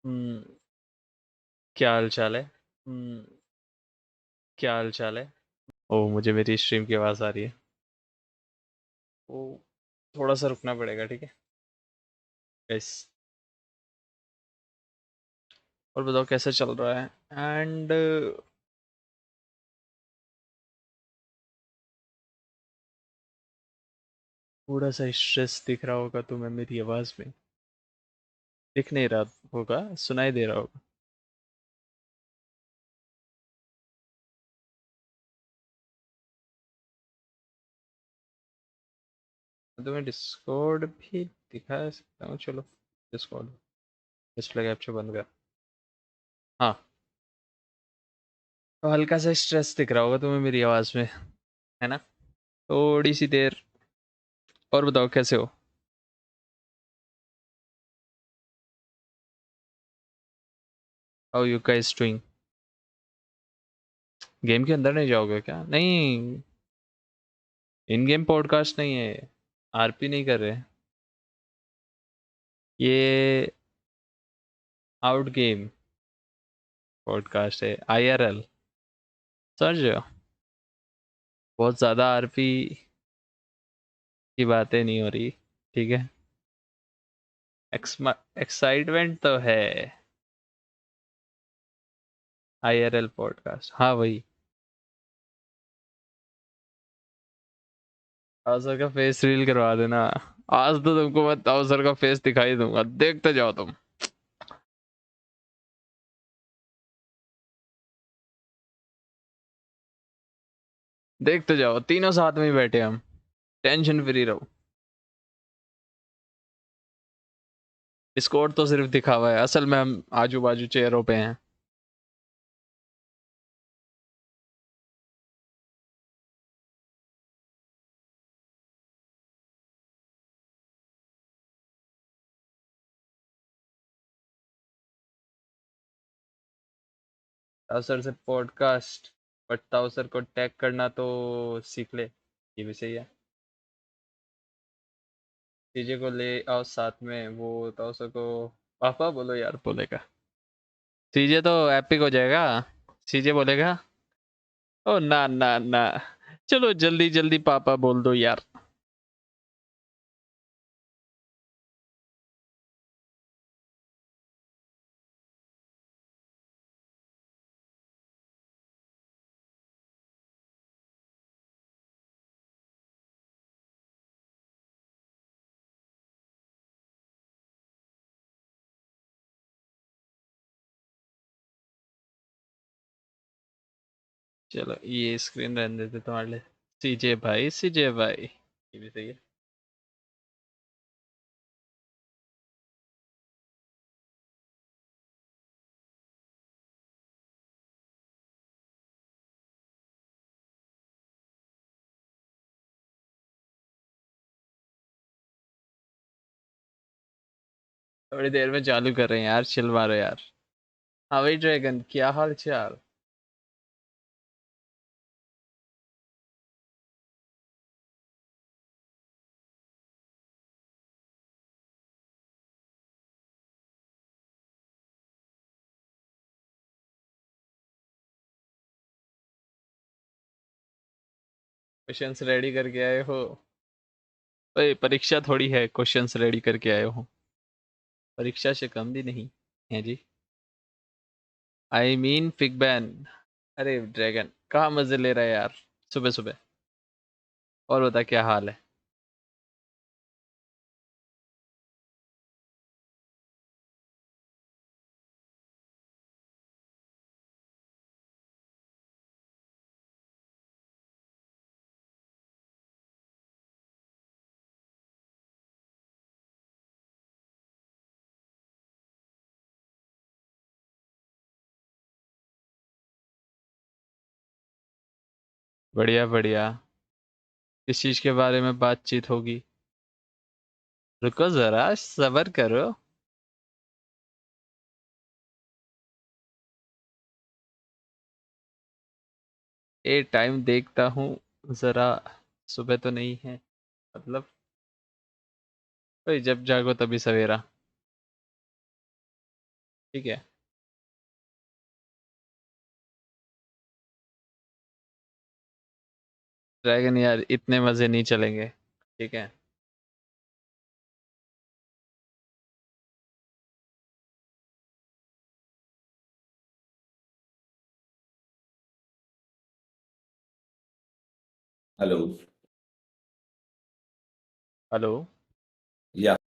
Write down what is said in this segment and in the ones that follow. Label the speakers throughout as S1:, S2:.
S1: हम्म, क्या हाल चाल है? क्या हाल चाल है? ओ, मुझे मेरी स्ट्रीम की आवाज़ आ रही है। ओ, थोड़ा सा रुकना पड़ेगा, ठीक है? यस। और बताओ कैसा चल रहा है? एंड थोड़ा सा स्ट्रेस दिख रहा होगा तुम्हें मेरी आवाज़ में। दिख नहीं रहा होगा, सुनाई दे रहा होगा। तुम्हें डिस्कॉर्ड भी दिखा सकता हूँ, चलो। डिस्कॉर्ड डिस्प्ले कैप्चर बंद कर। हाँ, तो हल्का सा स्ट्रेस दिख रहा होगा तुम्हें मेरी आवाज़ में, है ना? थोड़ी सी देर। और बताओ कैसे हो? How you guys doing? Game के अंदर नहीं जाओगे क्या? नहीं, इन गेम पॉडकास्ट नहीं है। आरपी नहीं कर रहे। ये आउट गेम पॉडकास्ट है, आईआरएल। समझ रहे हो? बहुत ज़्यादा आरपी की बातें नहीं हो रही, ठीक है? एक्साइटमेंट तो है। आईआरएल पॉडकास्ट, हाँ वही। ताउसर का फेस रील करवा देना। आज तो तुमको मैं ताउसर का फेस दिखाई दूंगा, देखते जाओ तुम। देखते जाओ, तीनों साथ में ही बैठे हम। टेंशन फ्री रहो। डिस्कॉर्ड तो सिर्फ दिखावा है, असल में हम आजू बाजू चेयरों पे हैं। ताउसर से पॉडकास्ट, बट ताउसर को टैग करना तो सीख ले, ये भी सही है। चीजें को ले आओ साथ में, वो ताउसर को पापा बोलो यार बोलेगा। सीजे तो एपिक हो जाएगा। सीजे बोलेगा, ओ ना ना ना, चलो जल्दी जल्दी पापा बोल दो यार। चलो ये स्क्रीन रहने देते तुम्हारे लिए। सीजे भाई, सीजे भाई, ये भी सही है। थोड़ी देर में चालू कर रहे हैं यार, चिल मारो यार। हाँ भाई ड्रैगन, क्या हाल चाल? क्वेश्चंस रेडी करके आए हो? ओए, परीक्षा थोड़ी है, क्वेश्चंस रेडी करके आए हो। परीक्षा से कम भी नहीं है जी। आई मीन फिग बैन। अरे ड्रैगन, कहाँ मजे ले रहा है यार, सुबह सुबह। और बता क्या हाल है? बढ़िया बढ़िया। किस चीज के बारे में बातचीत होगी? रुको जरा, सब्र करो। ए टाइम देखता हूँ जरा। सुबह तो नहीं है, मतलब। ओए, जब जागो तभी सवेरा। ठीक है। ड्रैगन यार इतने मजे नहीं चलेंगे, ठीक है।
S2: Hello.
S1: हेलो।
S2: Yeah.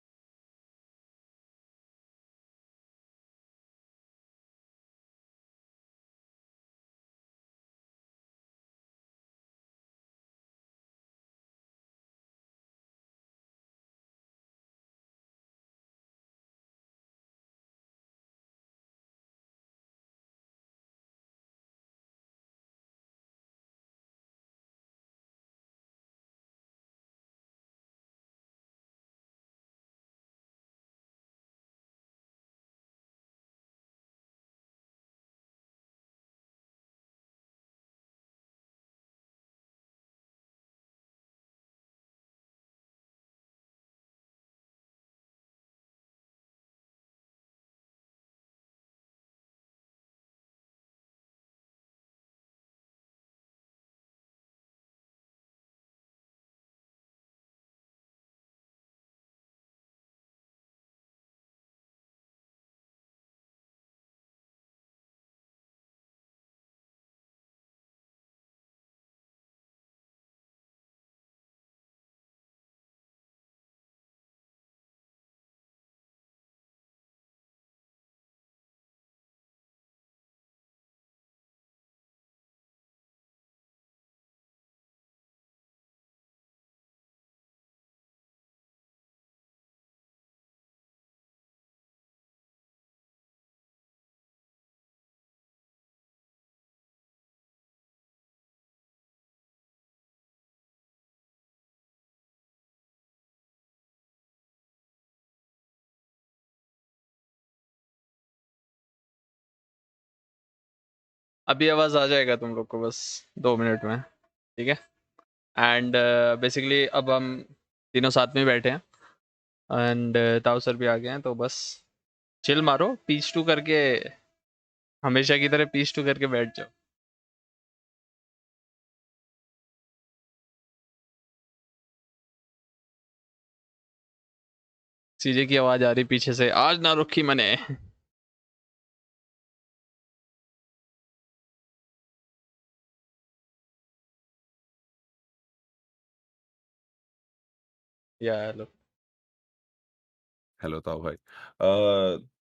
S1: अभी आवाज आ जाएगा तुम लोग को बस 2 मिनट में, ठीक है। एंड बेसिकली अब हम तीनों साथ में बैठे हैं, एंड ताऊ सर भी आ गए हैं, तो बस चिल मारो, पीस टू करके, हमेशा की तरह पीस टू करके बैठ जाओ। सीजे की आवाज आ रही पीछे से, आज ना रुकी मैंने। या hello.
S2: Hello, Tao bhai.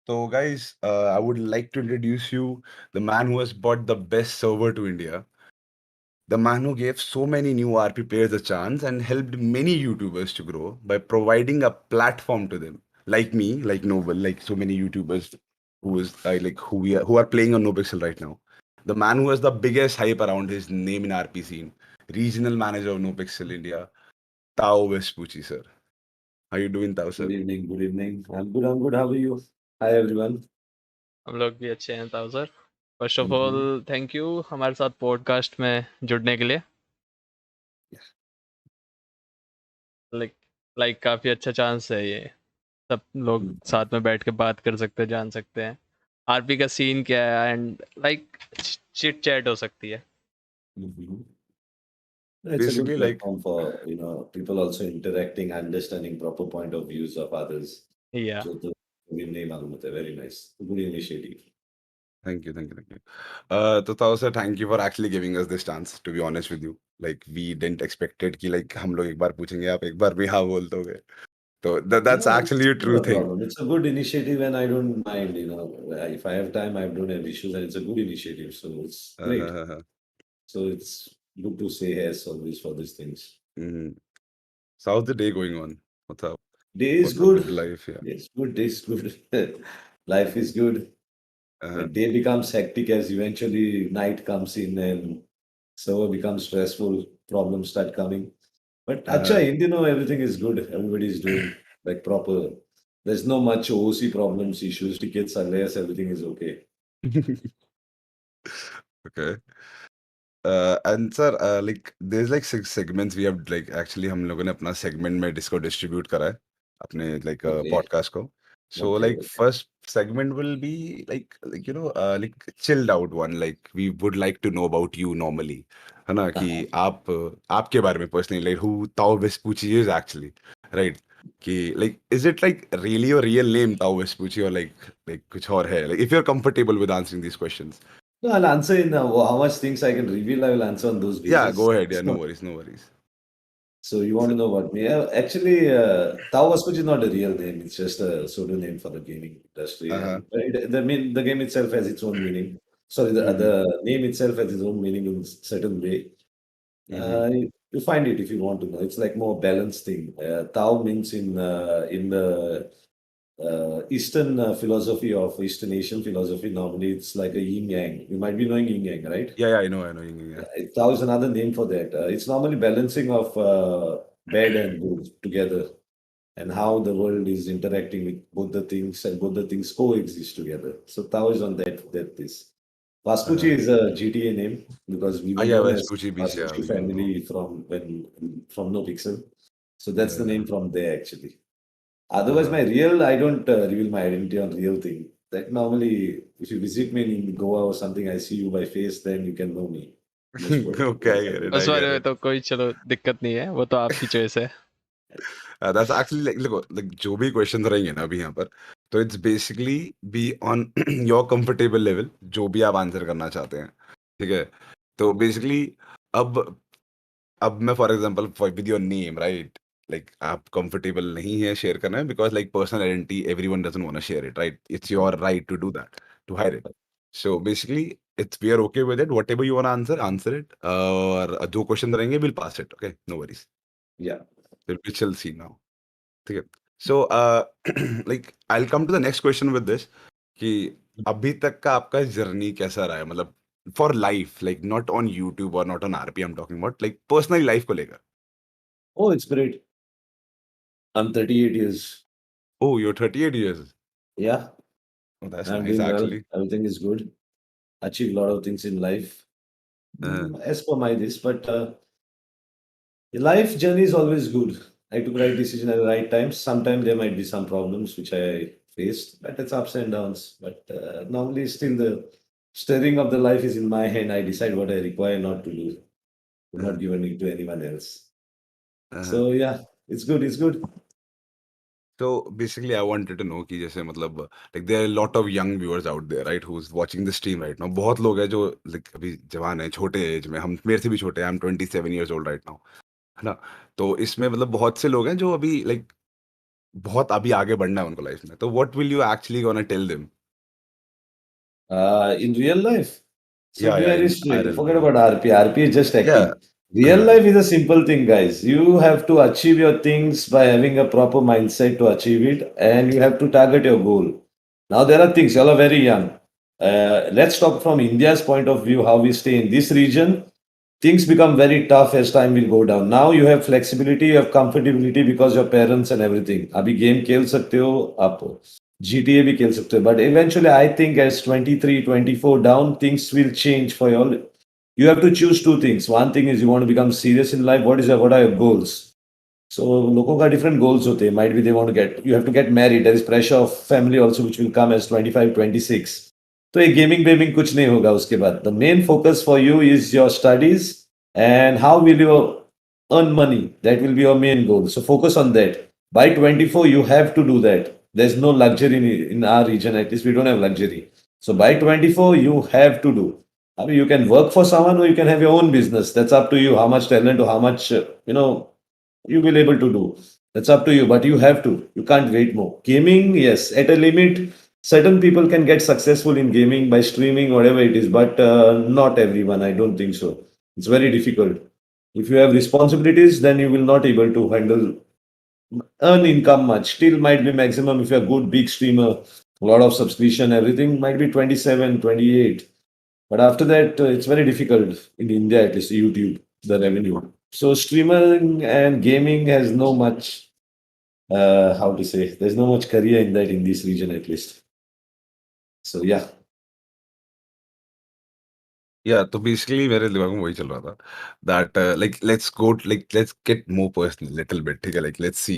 S2: So guys, I would like to introduce you the man who has brought the best server to India. The man who gave so many new RP players a chance and helped many YouTubers to grow by providing a platform to them, like me, like Noble, like so many YouTubers who is like who are playing on Nopixel right now. The man who has the biggest hype around his name in RP scene, regional manager of Nopixel India, Tao Vespucci, sir. How you doing, Tao,
S3: Good
S2: sir?
S3: evening. Good evening. I'm good. I'm good. How are you? Hi, everyone.
S1: हम लोग भी अच्छे हैं ताऊ sir. First of all
S2: Mhm.
S1: Thank you हमारे साथ podcast में जुड़ने के लिए। लाइक लाइक काफ़ी अच्छा चांस है ये, सब लोग
S3: Mhm.
S1: साथ में बैठ के बात कर सकते हैं, जान सकते हैं आरपी का सीन क्या है, एंड लाइक चिट चैट हो सकती है।
S3: Mhm. It's a good
S2: Basically, like,
S3: platform for people also interacting, understanding proper point of views of others.
S1: या
S3: So the नहीं मालूम होता है. Very nice. Good initiative.
S2: thank you. तो ताऊ sir, thank you for actually giving us this chance. To be honest with you, like we didn't expect it कि like हम लोग एक बार पूछेंगे, आप एक बार भी हाँ बोल दोगे. So that's
S3: No,
S2: actually
S3: it's
S2: a true
S3: not a
S2: thing.
S3: problem. It's a good initiative, and I don't mind. If I have time, I don't have issues, and it's a good initiative. So it's great.
S2: Uh,
S3: So it's good to say yes always for these things.
S2: mhm. So how's the day going on? What's up?
S3: Day is
S2: What's up with
S3: good.
S2: the life? Yeah.
S3: Day is good. Day is good. Life is good. The
S2: Uh-huh.
S3: day becomes hectic as eventually night comes in and server becomes stressful, problems start coming. But acha,
S2: Uh-huh.
S3: everything is good. Everybody is doing like proper. There's no much OC problems, issues, tickets, unless everything is okay.
S2: Okay. And sir, like there's like 6 segments we have like actually हम लोगों ने अपना segment में disco distribute करा है अपने like
S3: Okay,
S2: podcast को. So
S3: okay,
S2: like
S3: okay.
S2: segment will be like like chilled out one. Like we would like to know about you normally, है ना? कि आपके बारे में personally, like who Tao Vespucci is actually, right? कि like is it like really your real name Tao Vespucci, or like कुछ और है? Like if you're comfortable with answering these questions.
S3: No, I'll answer in how much things I can reveal. I will answer on those
S2: Yeah,
S3: basis.
S2: go ahead. Yeah, no
S3: So,
S2: worries, no worries.
S3: so you want
S2: So,
S3: to know about me? Actually, Tao Vasquez is not a real name. It's just a pseudonym for the gaming industry,
S2: uh-huh.
S3: and the game itself has its own meaning. Sorry,
S2: Mm-hmm.
S3: the name itself has its own meaning in certain way.
S2: Mm-hmm.
S3: You find it if you want to know. It's like more balanced thing. Tao means in the Eastern philosophy of Eastern Asian philosophy. Normally, it's like a yin yang. You might be knowing yin yang, right?
S2: Yeah, I know, yeah.
S3: Tao is another name for that. It's normally balancing of bad and good together, and how the world is interacting with both the things, and both the things coexist together. So Tao is on that this. Vespucci
S2: Uh-huh.
S3: is a GTA name because we were
S2: Yeah,
S3: known as
S2: Vespucci Beach, yeah,
S3: Vespucci
S2: we all know.
S3: family from Nopixel. So that's the
S2: Yeah.
S3: name from there actually. Otherwise, my real, I don't reveal my identity on real thing. That normally, if you visit me in Goa or something, I see you by face, then you can know me. Most probably.
S2: Okay, I get it,
S1: उस
S2: I
S1: बारे
S2: get
S1: में
S2: it.
S1: तो कोई चलो दिक्कत नहीं है, वो तो आपकी चॉइस है.
S2: That's actually like जो भी क्वेश्चन रहेंगे ना अभी यहाँ पर, तो it's basically be on your comfortable level, जो भी आप आंसर करना चाहते हैं, ठीक है? तो बेसिकली अब अब मैं for example with your name, right? Like आप कंफर्टेबल नहीं है शेयर करना है because like personal identity everyone doesn't want to share it, right? It's your right to do that, to hide it. So basically it's we are okay with it. Whatever you want to answer, answer it. और जो question रहेंगे will pass it, okay? No worries.
S3: Yeah.
S2: Will be chill see now. ठीक है. So like I will come to the next question with this कि अभी तक का आपका जर्नी कैसा रहा है, मतलब for life, like not on YouTube और not on RP, I am talking about like personally life को लेकर.
S3: Oh, it's great. I'm 38 years.
S2: Oh, you're 38 years.
S3: Yeah,
S2: Oh, that's
S3: I'm
S2: nice
S3: doing well.
S2: actually.
S3: Everything is good. Achieve a lot of things in life.
S2: Uh,
S3: As per my this, but the life journey is always good. I took right decision at the right time. Sometimes there might be some problems which I faced, but it's ups and downs. But normally, still the steering of the life is in my hand. I decide what I require not to do, to
S2: uh,
S3: not giving it to anyone else.
S2: uh.
S3: So yeah, it's good. It's good.
S2: So basically, I wanted to know कि जैसे मतलब like there are a lot of young viewers out there, right, who's watching the stream right now. बहुत लोग हैं जो like अभी जवान हैं, छोटे एज में, हम मेरे से भी छोटे हैं. I'm 27 years old right now, है ना? तो इसमें मतलब बहुत से लोग हैं जो अभी like बहुत अभी आगे बढ़ना है उनको लाइफ में. तो what will you actually gonna tell them?
S3: In real life, so
S2: Yeah,
S3: be
S2: yeah,
S3: very
S2: in
S3: straight.
S2: IRL,
S3: Forget
S2: yeah.
S3: about RP. RP is just
S2: Yeah.
S3: acting. Real
S2: Uh,
S3: life is a simple thing, guys. You have to achieve your things by having a proper mindset to achieve it, and you have to target your goal. Now, there are things, you all are very young. Let's talk from India's point of view, how we stay in this region. Things become very tough as time will go down. Now you have flexibility, you have comfortability because your parents and everything. अभी game खेल सकते हो आप, GTA भी खेल सकते हो. But eventually, I think as 23, 24 down, things will change for you all. You have to choose two things. One thing is you want to become serious in life. What are your goals? So लोगों का different goals होते हैं. Might be they want to you have to get married. There is pressure of family also which will come as 25, 26. तो ये gaming वेमिंग कुछ नहीं होगा उसके बाद. The main focus for you is your studies and how will you earn money. That will be your main goal. So focus on that. By 24, you have to do that. There's no luxury in our region. At least we don't have luxury. So by 24, you have to do. I mean, you can work for someone or you can have your own business. That's up to you. How much talent or how much you will able to do. That's up to you. But you have to. You can't wait more. Gaming, yes, at a limit. Certain people can get successful in gaming by streaming, whatever it is, but not everyone. I don't think so. It's very difficult. If you have responsibilities, then you will not able to handle earn income much. Still might be maximum if you're a good big streamer, a lot of subscription, everything might be 27, 28. But after that, it's very difficult in India, at least YouTube, the revenue. So streaming and gaming has no much, how to say, there's no much career in that in this region at least. So yeah.
S2: Yeah, तो basically मेरे दिमाग में वही चल रहा था that like let's get more personal little bit, ठीक है? लाइक लेट्स सी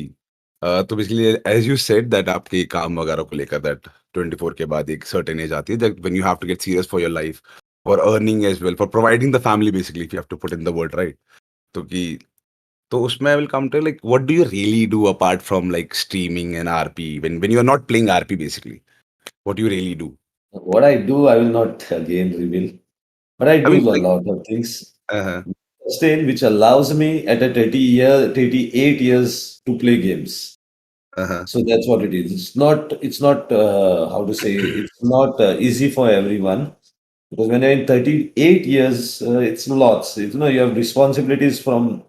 S2: तो basically as you said that आपके काम वगैरह को लेकर दैट 24 के बाद एक सर्टेन एज आती है that when you have to get serious for your life for earning as well for providing the family basically if you have to put in the word right तो कि तो उसमें I will come to like what do you really do apart from like streaming and RP when you are not playing RP basically what you really do
S3: What I do, I will not again reveal, but I
S2: I
S3: do
S2: mean
S3: a
S2: like
S3: lot of things. Sustain, which allows me at a 38 years to play games. So that's what it is. It's not how to say, it's not easy for everyone. Because when you're in 38 years, it's lots. You have responsibilities from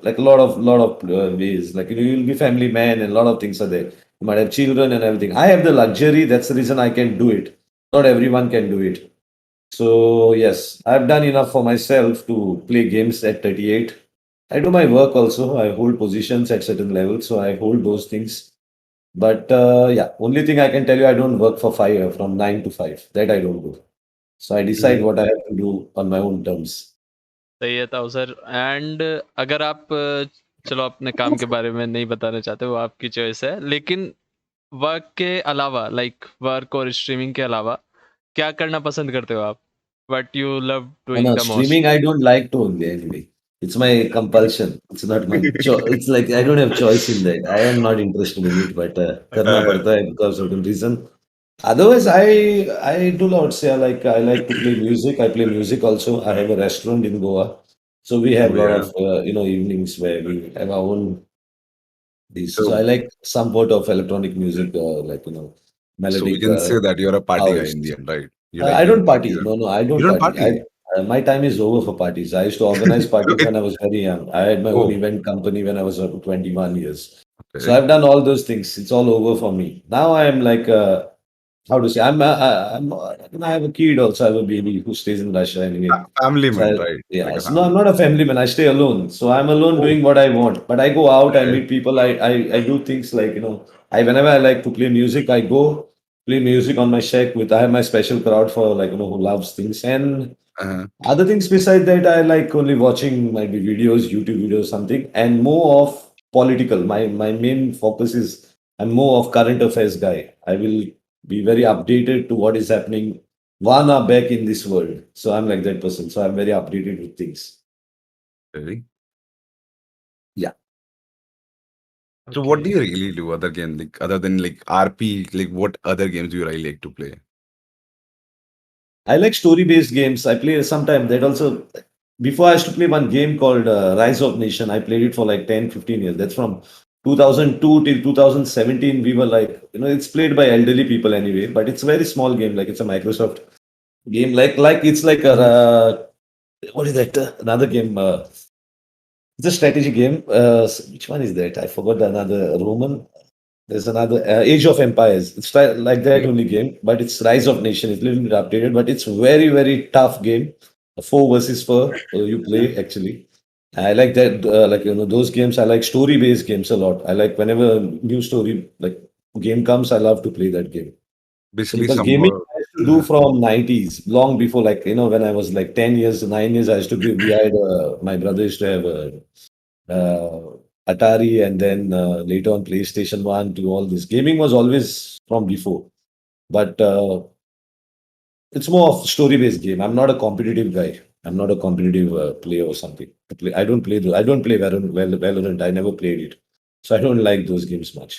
S3: like a lot of ways. Like you'll be family man and a lot of things are there. You might have children and everything. I have the luxury. That's the reason I can do it. Not everyone can do it. So yes, I've done enough for myself to play games at 38. I do my work also. I hold positions at certain levels, so I hold those things. But yeah, only thing I can tell you, I don't work for from 9 to 5. That I don't do. So I decide what I have to do on my own terms.
S1: सही है ताऊ sir. And अगर आप चलो अपने काम के बारे में नहीं बताना चाहते, वो आपकी चॉइस है, लेकिन वर्क के अलावा, लाइक वर्क और स्ट्रीमिंग के अलावा क्या करना पसंद करते हो आप? What you love doing
S3: No,
S1: the most?
S3: streaming I don't like to only anyway. It's my compulsion. It's not my It's like I don't have choice in that. I am not interested in it, but karna padta hai because of certain reason. Otherwise, I do not say I like to play music. I play music also. I have a restaurant in Goa, so we have
S2: oh
S3: a lot
S2: yeah
S3: of evenings where we have our own these. So
S2: so
S3: I like some sort of electronic music, like
S2: so we
S3: melodic
S2: can say that you're a party guy
S3: house.
S2: in the end right you like
S3: I
S2: doing
S3: don't
S2: parties
S3: party.
S2: and
S3: No, I
S2: you
S3: don't
S2: don't
S3: party.
S2: party
S3: My time is over for parties. I used to organize parties when I was very young. I had my own
S2: oh
S3: event company when I was 21 years. So
S2: okay
S3: I've done all those things. It's all over for me. Now I am like, how to say, I have a kid also. I have a baby who stays in Russia anyway.
S2: family
S3: So
S2: man right
S3: yeah,
S2: like a
S3: so no, I'm
S2: family
S3: not a family man. I stay alone. So I'm alone
S2: oh
S3: doing what I want. But I go out, I
S2: okay
S3: meet people. I do things like, whenever I like to play music, I go play music on my shack I have my special crowd for like, who loves things. And
S2: uh-huh.
S3: other things beside that, I like only watching maybe videos, YouTube videos, something, and more of political. My main focus is I'm more of current affairs guy. I will be very updated to what is happening one hour back in this world. So I'm like that person. So I'm very updated with things.
S2: Really?
S3: Yeah.
S2: So what do
S1: Okay.
S2: you really do other game like other than like RP? Like what other games do you really like to play?
S3: I like story-based games. I play sometime that also. Before I used to play one game called Rise of Nation. I played it for like 10, 15 years. That's from 2002 till 2017. We were like, it's played by elderly people anyway, but it's a very small game. Like it's a Microsoft game. Like it's like a what is that? Another game. It's a strategy game. Which one is that? I forgot another Roman. There's another Age of Empires. It's like that
S2: Okay.
S3: only game, but it's Rise of Nation. It's a little bit updated, but it's very very tough game. 4 versus 4 you play actually. I like that. Like those games. I like story based games a lot. I like whenever a new story like game comes, I love to play that game. So
S2: Basically
S3: because
S2: some
S3: gaming I used to do from 90s, long before like when I was like 10 years, 9 years, I used to give. We had my brother used to have a Atari and then later on PlayStation 1 to all this. Gaming was always from before, but it's more of story-based game. I'm not a competitive guy. I'm not a competitive player or something. I don't play. I don't play Valorant. I never played it, so I don't like those games much.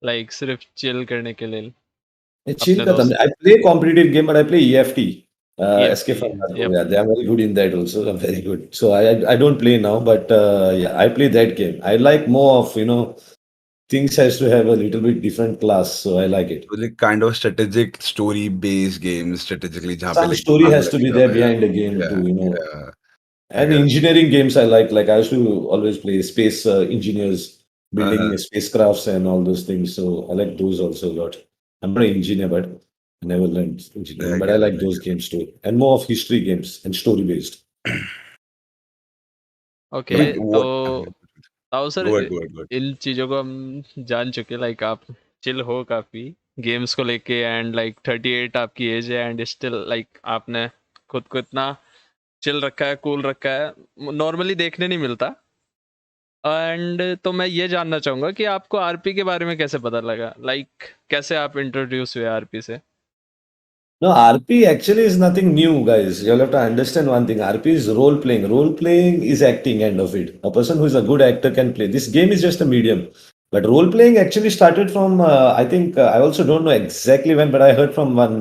S1: Like सिर्फ chill करने के लिए
S3: Chill
S1: अपने
S3: ka
S1: दोस्त।
S3: I play competitive game, but I play EFT.
S1: EFT,
S3: Escape from Tarkov.
S1: yep.
S3: Yeah, they are very good in that also. I'm very good. So I don't play now, but yeah, I play that game. I like more of things has to have a little bit different class, so I like it.
S2: like kind of strategic story based games strategically जहाँ पे
S3: Some
S2: like
S3: story
S2: दिमाग
S3: has to be
S2: लगेगा
S3: there
S2: yeah
S3: behind the game
S2: yeah
S3: too,
S2: yeah I
S3: And
S2: get it
S3: engineering games I like. Like I used to always play space engineers, building
S2: uh-huh.
S3: spacecrafts and all those things. So I like those also a lot. I'm not an engineer, but I never learned engineering.
S2: I
S3: But I
S2: get it
S3: like those games too, and more of history games and story based.
S1: Okay,
S2: like
S1: तो
S2: what
S1: ताऊ sir
S2: go ahead go ahead
S1: इन चीज़ों को हम जान चुके, like आप chill हो काफ़ी गेम्स को लेके, एंड लाइक 38 आपकी एज है, एंड स्टिल लाइक आपने खुद को इतना चिल रखा है, कूल रखा है, नॉर्मली देखने नहीं मिलता। एंड तो मैं ये जानना चाहूंगा कि आपको आरपी के बारे में कैसे पता लगा, लाइक कैसे आप इंट्रोड्यूस हुए आरपी से?
S3: No, RP actually is nothing new, guys. You'll have to understand one thing. RP is role playing. Role playing is acting, end of it. A person who is a good actor can play. This game is just a medium. But role playing actually started from, I think, I also don't know exactly when, but I heard from one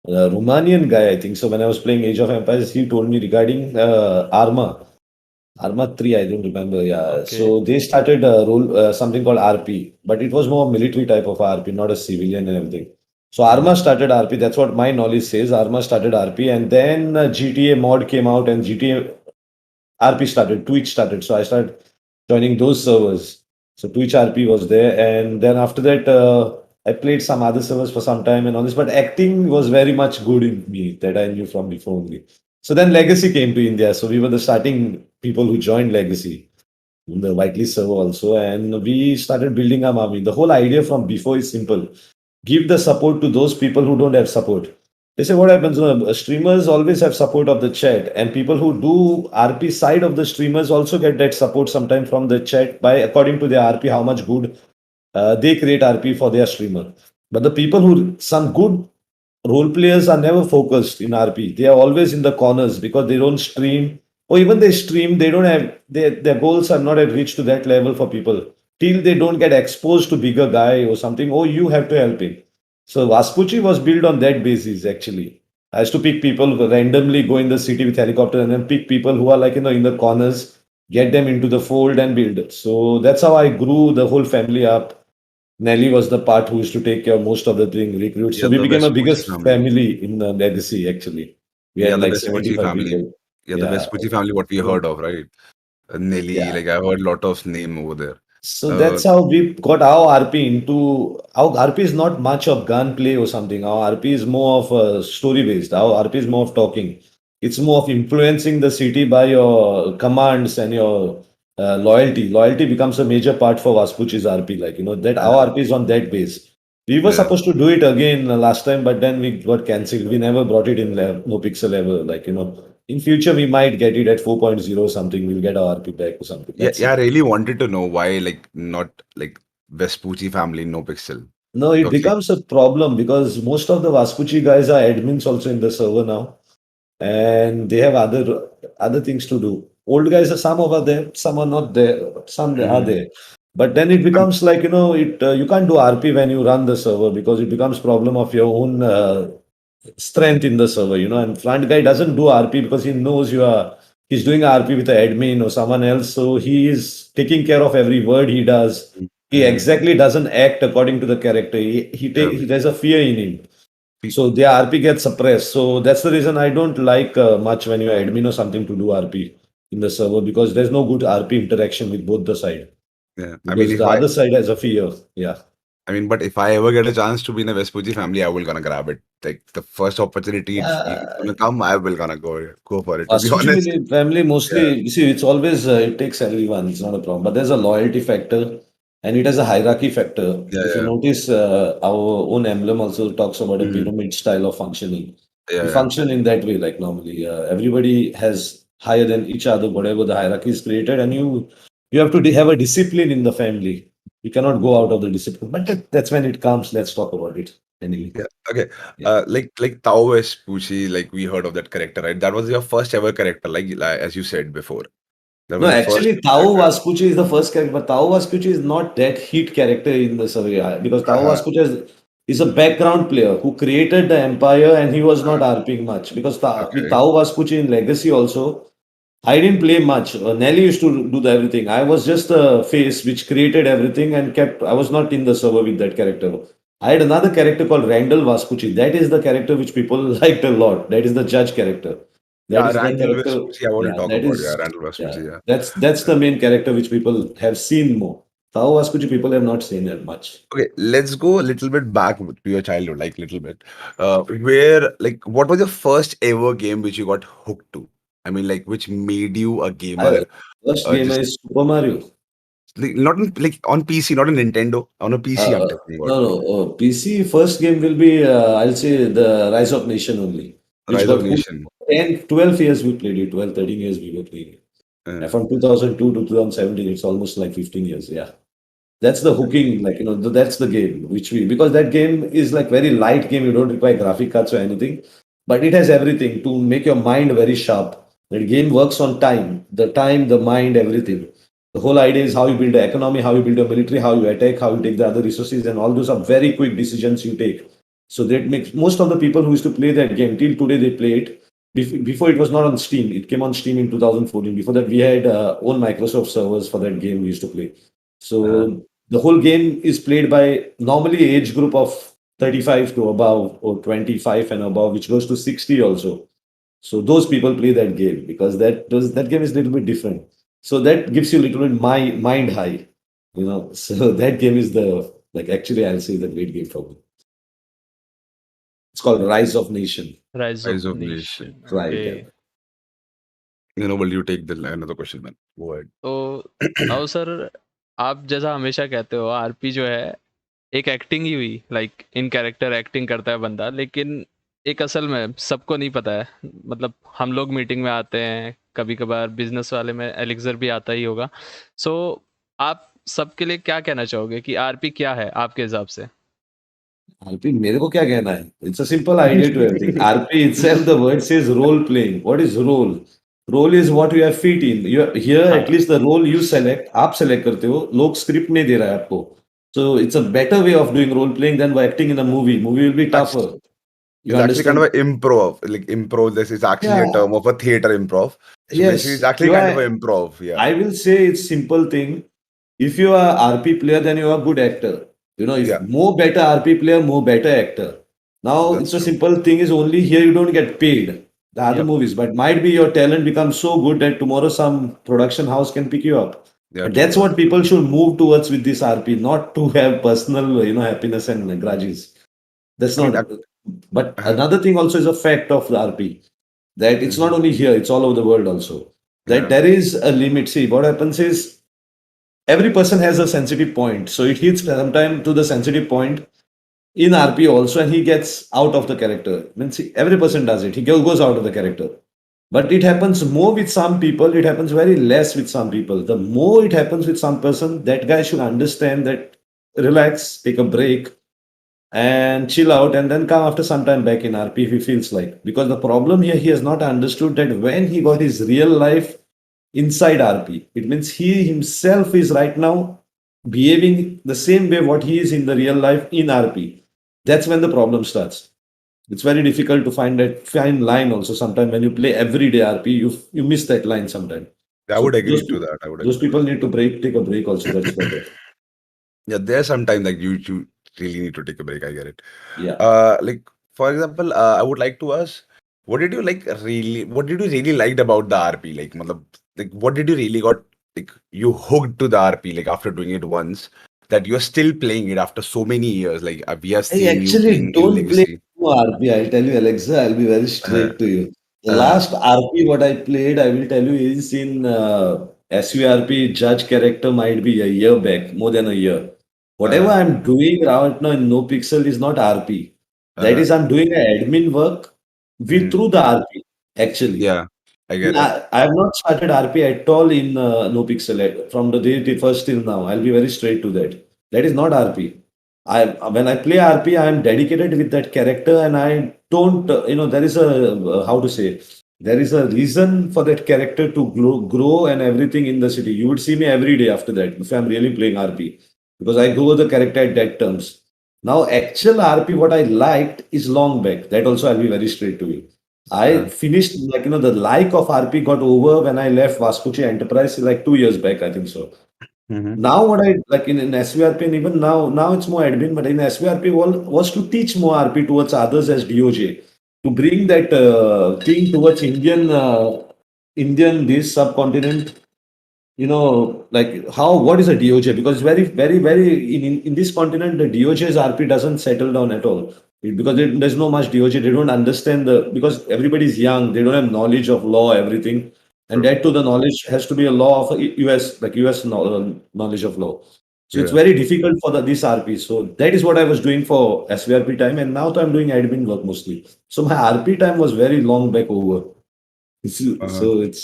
S3: Romanian guy, I think. So when I was playing Age of Empires, he told me regarding Arma 3, I don't remember. Yeah.
S1: Okay.
S3: So they started something called RP, but it was more military type of RP, not a civilian and everything. So Arma started RP. That's what my knowledge says. Arma started RP, and then GTA mod came out, and GTA RP started. Twitch started. So I started joining those servers. So Twitch RP was there, and then after that, I played some other servers for some time and all this. But acting was very much good in me that I knew from before only. So then Legacy came to India. So we were the starting people who joined Legacy, in the whitelist server also, and we started building our army. The whole idea from before is simple: give the support to those people who don't have support. They say what happens, streamers always have support of the chat, and people who do RP side of the streamers also get that support sometime from the chat by according to their RP, how much good they create RP for their streamer. But the people who, some good role players are never focused in RP. They are always in the corners because they don't stream, or even they stream, they don't have their goals are not at reach to that level for people. Till they don't get exposed to bigger guy or something, oh, you have to help him. So Vespucci was built on that basis actually. I used to pick people who randomly go in the city with helicopter and then pick people who are like in the corners, get them into the fold and build. So that's how I grew the whole family up. Nelly was the part who used to take care of most of the thing, recruits. So
S2: Yeah,
S3: we
S2: the
S3: became a
S2: Vespucci
S3: biggest
S2: family.
S3: family in the legacy, actually. We
S2: Yeah,
S3: had
S2: the
S3: like
S2: Vespucci
S3: 75
S2: family.
S3: people.
S2: Yeah, the
S3: Yeah.
S2: Vespucci family, what we heard of, right? Nelly,
S3: Yeah.
S2: like I heard a lot of name over there.
S3: So
S2: Uh,
S3: that's how we got our RP into. Our RP is not much of gunplay or something. Our RP is more of story based. Our RP is more of talking. It's more of influencing the city by your commands and your loyalty. Loyalty becomes a major part for Vaspucci's RP. Like, that our
S2: yeah,
S3: RP is on that base. We were
S2: yeah,
S3: supposed to do it again last time, but then we got cancelled. We never brought it in Nopixel ever. Like, in future, we might get it at 4.0 something. We'll get our RP back or something.
S2: yeah,
S3: Let's
S2: yeah. I
S3: see.
S2: really wanted to know why, like, not like Vespucci family, no pixel.
S3: No, it
S2: Okay.
S3: becomes a problem because most of the Vespucci guys are admins also in the server now, and they have other things to do. Old guys are some of are there, some are not there, some are
S2: Mhm.
S3: there. But then it becomes like it you can't do RP when you run the server because it becomes problem of your own strength in the server, and front guy doesn't do RP because he knows he's doing RP with an admin or someone else. So he is taking care of every word he does. He
S2: Mhm.
S3: exactly doesn't act according to the character.
S2: Yeah.
S3: There's a fear in him.
S2: Pe-
S3: So the RP gets suppressed. So that's the reason I don't like much when you're admin or something to do RP in the server because there's no good RP interaction with both the side
S2: Yeah. I mean,
S3: because the other side has a fear. Yeah.
S2: but if I ever get a chance to be in a Vespucci family, I will gonna grab it. Like the first opportunity it's
S3: Uh,
S2: gonna come, I will gonna go for it. To be
S3: Sushi
S2: honest.
S3: family
S2: Yeah.
S3: mostly, you see, it's always, it takes everyone, it's not a problem. But there's a loyalty factor and it has a hierarchy factor.
S2: Yeah.
S3: If you
S2: Yeah.
S3: notice, our own emblem also talks about a
S2: Mhm.
S3: pyramid style of functioning.
S2: Yeah.
S3: We
S2: Yeah.
S3: function in that way, like normally. Everybody has higher than each other, whatever the hierarchy is created, and you have to have a discipline in the family. You cannot go out of the discipline. But that's when it comes. Let's talk about it anyway.
S2: Yeah. Okay.
S3: Yeah.
S2: Like Tao Vespucci, like we heard of that character, right? That was your first ever character, like as you said before. That
S3: No,
S2: was the first
S3: actually, Tao
S2: character.
S3: Vaspucci is the first character, but Tao Vaspucci is not that hit character in the survey because Tao
S2: Uh-huh.
S3: Vaspucci is a background player who created the empire and he was not
S2: Uh,
S3: RPing much. Because with
S2: okay.
S3: Tao Vaspucci in Legacy also, I didn't play much. Nelly used to do everything. I was just the face which created everything and I was not in the server with that character. I had another character called Randall Vaspucci. That is the character which people liked a lot. That is the judge character. That
S2: Yeah,
S3: is the
S2: Randall
S3: character.
S2: Vespucci, I want to
S3: Yeah,
S2: talk
S3: that
S2: about. Yeah,
S3: is.
S2: Randall
S3: Yeah,
S2: Vespucci. Yeah.
S3: that's the main character which people have seen more. Tao Vaspucci people have not seen that much.
S2: Okay, let's go a little bit back to your childhood, like little bit. Where, like, what was your first ever game which you got hooked to? I mean, like, which made you a
S3: I
S2: gamer?
S3: first game
S2: Just
S3: is Super Mario.
S2: like, not on, like on PC, not on Nintendo, on a PC. I'm talking about
S3: No, no. PC first game will be, I'll say, the Rise of Nation only, which
S2: Rise
S3: got
S2: of
S3: pushed
S2: Nation.
S3: for 10, 12 years we played it, 12, 13 years we were playing it. From 2002 to 2017, it's almost like 15 years. Yeah. That's the hooking, like, that's the game, because that game is like very light game. You don't require graphic cards or anything, but it has everything to make your mind very sharp. That game works on time, the mind, everything. The whole idea is how you build an economy, how you build a military, how you attack, how you take the other resources, and all those are very quick decisions you take. So that makes most of the people who used to play that game till today they play it. Before it was not on Steam. It came on Steam in 2014. Before that, we had own Microsoft servers for that game we used to play. So the whole game is played by normally age group of 35 to above or 25 and above, which goes to 60 also. So those people play that game because that game is a little bit different. So that gives you a little bit mind high, So that game is actually I'll say the great game for me. It's called Rise of Nation.
S1: Rise
S2: Rise
S1: of
S2: of Nation.
S1: Nation.
S3: Right.
S1: Okay.
S2: Will you take another question, man? Go ahead.
S1: तो now sir, आप जैसा हमेशा कहते हो RP जो है एक acting ही हुई, लाइक इन कैरेक्टर एक्टिंग करता है बंदा, लेकिन एक असल में सबको नहीं पता है। मतलब हम लोग मीटिंग में आते हैं, कभी कभार बिजनेस वाले में एलिक्सर भी आता ही होगा। सो आप सबके लिए क्या कहना चाहोगे कि आरपी क्या है आपके हिसाब से?
S3: आरपी मेरे को क्या कहना है? It's a simple idea to everything. RP itself, the word says role playing. What is role? Role is what you have fit in. Here
S1: हाँ,
S3: at least the role you select, आप select करते हो, लोग script नहीं दे रहा है आपको. So it's a better way of doing role playing than by acting in a movie. Movie will be tougher. You
S2: It's actually kind
S3: understand?
S2: of an improv. Like improv, this is actually a
S3: Yeah.
S2: term of a theater improv. So basically, it's
S3: Yes.
S2: actually kind of an improv. Yeah.
S3: I will say it's simple thing. If you are RP player, then you are a good actor. If
S2: Yeah.
S3: more better RP player, more better actor. Now
S2: That's
S3: it's a
S2: true.
S3: simple thing is only here you don't get paid. The other
S1: Yep.
S3: movies, but might be your talent becomes so good that tomorrow some production house can pick you up.
S2: Yeah.
S3: But
S2: True.
S3: that's what people should move towards with this RP, not to have personal, happiness and grudges. That's
S2: I mean,
S3: not. But
S2: uh,
S3: another thing also is a fact of the RP that it's not only here; it's all over the world also. That
S2: Yeah.
S3: there is a limit. See, what happens is every person has a sensitive point. So it hits sometime to the sensitive point in RP also, and he gets out of the character. Means every person does it. He goes out of the character. But it happens more with some people. It happens very less with some people. The more it happens with some person, that guy should understand that relax, take a break, and chill out, and then come after some time back in RP if he feels like. Because the problem here, he has not understood that when he got his real life inside RP. It means he himself is right now behaving the same way what he is in the real life in RP. That's when the problem starts. It's very difficult to find that fine line also. Sometimes when you play everyday RP, you miss that line sometimes.
S2: I
S3: So
S2: would agree to that. I would agree
S3: those
S2: to
S3: people
S2: that.
S3: need to take a break also. That's better.
S2: Yeah, there's sometimes like you really need to take a break. I get it.
S3: Yeah.
S2: Like for example, I would like to ask, what did you really liked about the RP? Like what did you really got like you hooked to the RP like after doing it once that you're still playing it after so many years? Like we have
S3: I
S2: seen you
S3: actually
S2: playing in
S3: don't play
S2: Legacy.
S3: RP. I'll tell you, Alexa, I'll be very
S2: Uh,
S3: straight to you. The
S2: uh,
S3: last RP what I played, I will tell you, is in SURP judge character might be a year back, more than a year. Whatever
S2: uh,
S3: I'm doing right now in Nopixel is not RP. That
S2: uh,
S3: is, I'm doing admin work with
S2: mm,
S3: through the RP, actually.
S2: yeah, I get it.
S3: I have not started RP at all in Nopixel from the day it first till now. I'll be very straight to that. That is not RP. When I play RP, I am dedicated with that character, and I don't. There is a how to say. There is a reason for that character to grow and everything in the city. You would see me every day after that if I'm really playing RP because I grow the character at that terms. Now, actual RP, what I liked is long back. That also I'll be very straight to you. I
S2: Uh,
S3: finished the like of RP got over when I left Vespucci Enterprise like 2 years back, I think so.
S2: mhm.
S3: Now what I like in SVRP and even now it's more admin, but in SVRP was to teach more RP towards others as DOJ to bring that thing towards Indian this subcontinent. Like what is a DOJ? Because very very very in this continent the DOJ's RP doesn't settle down at all. Because there's no much DOJ, they don't understand because everybody's young, they don't have knowledge of law, everything. And
S2: True.
S3: that too, the knowledge has to be a law of US, like US knowledge of law. So it's
S2: Yeah.
S3: very difficult for this RP. So that is what I was doing for SVRP time, and now I'm doing admin work mostly. So my RP time was very long back over.
S2: Uh,
S3: So it's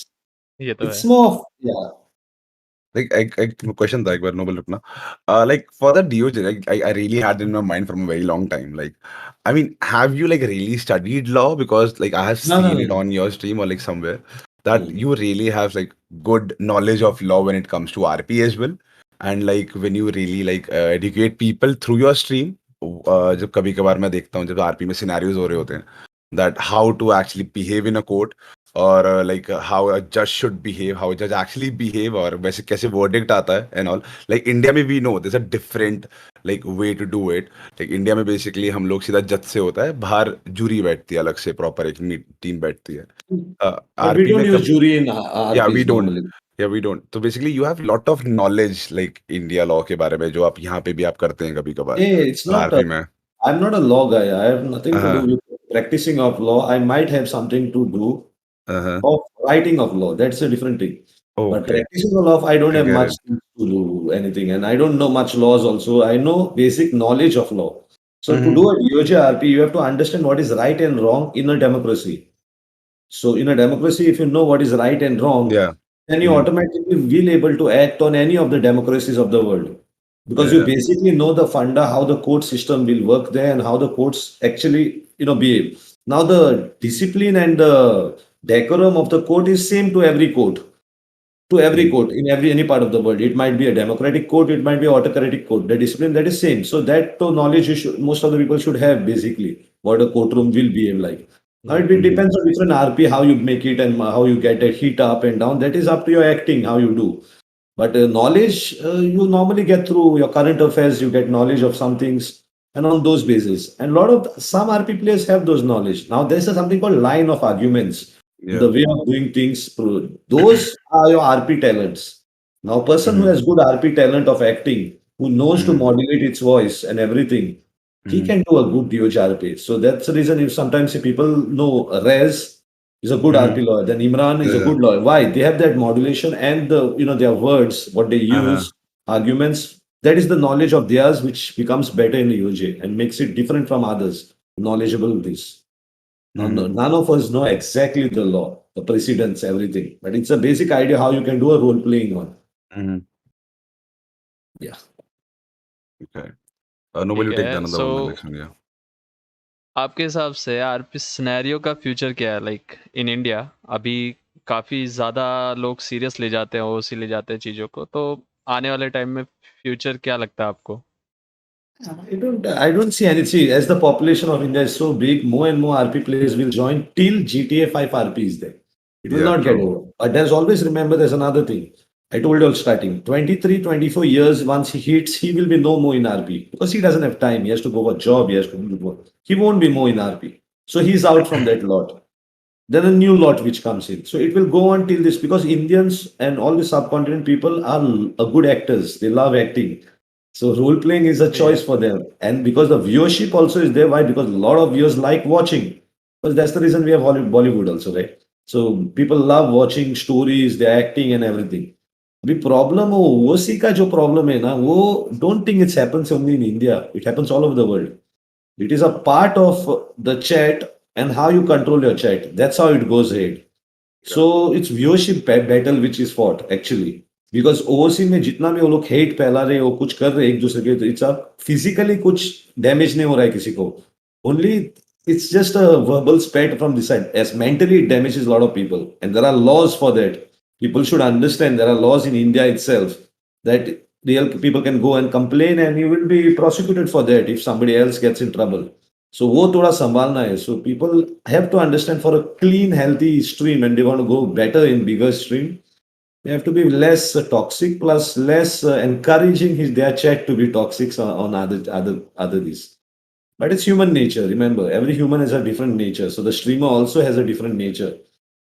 S1: ये तो
S3: It's
S1: है।
S3: more of, yeah.
S2: Like, question था एक बार Noble रुकना. Like for the DOJ, like I really had in my mind from a very long time. Like, I mean, have you like really studied law? Because like I have
S3: No, no,
S2: seen it
S3: no.
S2: on your stream or like somewhere that
S3: Hmm.
S2: you really have like good knowledge of law when it comes to RP as well. And like when you really like educate people through your stream, जब कभी कभार मैं देखता हूँ जब RP में scenarios हो रहे होते हैं, that how to actually behave in a court, और like how a judge should behave, how a judge actually behave, और वैसे कैसे verdict आता है and all. Like इंडिया में we know there's a different like way to do it. Like India में basically हम लोग सीधा जज से होता है, बाहर जूरी बैठती है अलग से, प्रॉपर एक टीम बैठती है.
S3: But we
S2: आरपी
S3: don't
S2: में
S3: use
S2: कब,
S3: jury in
S2: yeah we
S3: RPs
S2: don't,
S3: normally.
S2: yeah we don't. तो basically you have lot of knowledge like India law के बारे में जो आप यहाँ पे भी आप करते हैं कभी कभार
S3: Hey, it's not.
S2: आरपी में.
S3: I'm not a law guy. I have nothing to do
S2: हाँ
S3: with practicing of law. I might have something to do
S2: हाँ.
S3: of writing of law. That's a different thing. But
S2: okay,
S3: practicing of law, I don't
S2: I
S3: have
S2: get
S3: much
S2: it.
S3: to do anything, and I don't know much laws also. I know basic knowledge of law. So to
S2: Mm-hmm.
S3: do a DOJ you have to understand what is right and wrong in a democracy. So in a democracy, if you know what is right and wrong,
S2: Yeah.
S3: then you
S2: Mm-hmm.
S3: automatically will able to act on any of the democracies of the world. Because you
S2: Yeah.
S3: basically know the funda, how the court system will work there and how the courts actually, behave. Now the discipline and the decorum of the court is same to every
S2: Mm-hmm.
S3: court in every any part of the world. It might be a democratic court, it might be autocratic court. The discipline that is same. So that knowledge most of the people should have basically what a courtroom will behave like. Now
S1: Yep.
S3: it
S2: Mm-hmm.
S3: depends on different RP how you make it and how you get it heat up and down. That is up to your acting how you do. But knowledge you normally get through your current affairs. You get knowledge of some things and on those basis. And a lot of some RP players have those knowledge. Now there's something called line of arguments
S2: Yeah.
S3: the way of doing things. Those are your RP talents. Now, a person who
S2: Mm-hmm.
S3: has good RP talent of acting, who knows to
S2: Mm-hmm.
S3: modulate its voice and everything, he
S2: Mm-hmm.
S3: can do a good DOJ RP. So that's the reason if sometimes people know Rez is a good
S2: Mm-hmm.
S3: RP lawyer, then Imran is a
S2: Yeah.
S3: good lawyer. Why? They have that modulation and their words, what they
S2: Uh-huh.
S3: use, arguments. That is the knowledge of theirs which becomes better in the UJ and makes it different from others. Knowledgeable in this. Now,
S2: Mm-hmm.
S3: none of us know exactly the law, the precedents, everything, but it's a basic idea how you can do a role playing on.
S2: Mm-hmm.
S3: Yeah.
S2: Okay. Nobody
S1: ठीक
S2: will take
S1: है।
S2: another
S1: so
S2: one, the next one. Yeah.
S1: आपके हिसाब से RP scenario का future क्या है? Like in India अभी काफ़ी ज़्यादा लोग सीरियस ले जाते हैं, ओसी ले जाते हैं चीज़ों को, तो आने वाले टाइम में फ्यूचर क्या लगता है आपको?
S3: I don't see any. See, as the population of India is so big, more and more RP players will join till GTA 5 RP is there. It will
S2: Yeah.
S3: not get
S2: True.
S3: over. But there's always remember there's another thing. I told you starting 23, 24 years, once he hits, he will be no more in RP because he doesn't have time. He has to go for job, he has to do work. He won't be more in RP. So he's out from that lot. Then a new lot which comes in. So it will go on till this because Indians and all the subcontinent people are good actors. They love acting. So role playing is a
S1: Yeah.
S3: choice for them. And because the viewership also is there, why? Because a lot of viewers like watching. Because that's the reason we have Bollywood also, right? So people love watching stories, the acting and everything. The problem वो ओसी का जो problem है ना वो don't think it happens only in India. It happens all over the world. It is a part of the chat and how you control your chat. That's how it goes ahead.
S2: Yeah.
S3: So it's viewership battle which is fought actually. Because oversee में जितना भी वो लोग hate फैला रहे हो कुछ कर रहे हैं एक दूसरे के तो इट्स अ फिजिकली कुछ डैमेज नहीं हो रहा है किसी को only it's just a verbal spat from this side as mentally it damages a lot of people and there are laws for that people should understand there are laws in India itself that real people can go and complain and you will be prosecuted for that if somebody else gets in trouble so वो थोड़ा संभालना है so people have to understand for a clean healthy stream and they want to go better in bigger stream they have to be less toxic plus less encouraging their chat to be toxic on other these but it's human nature. Remember, every human has a different nature. So the streamer also has a different nature.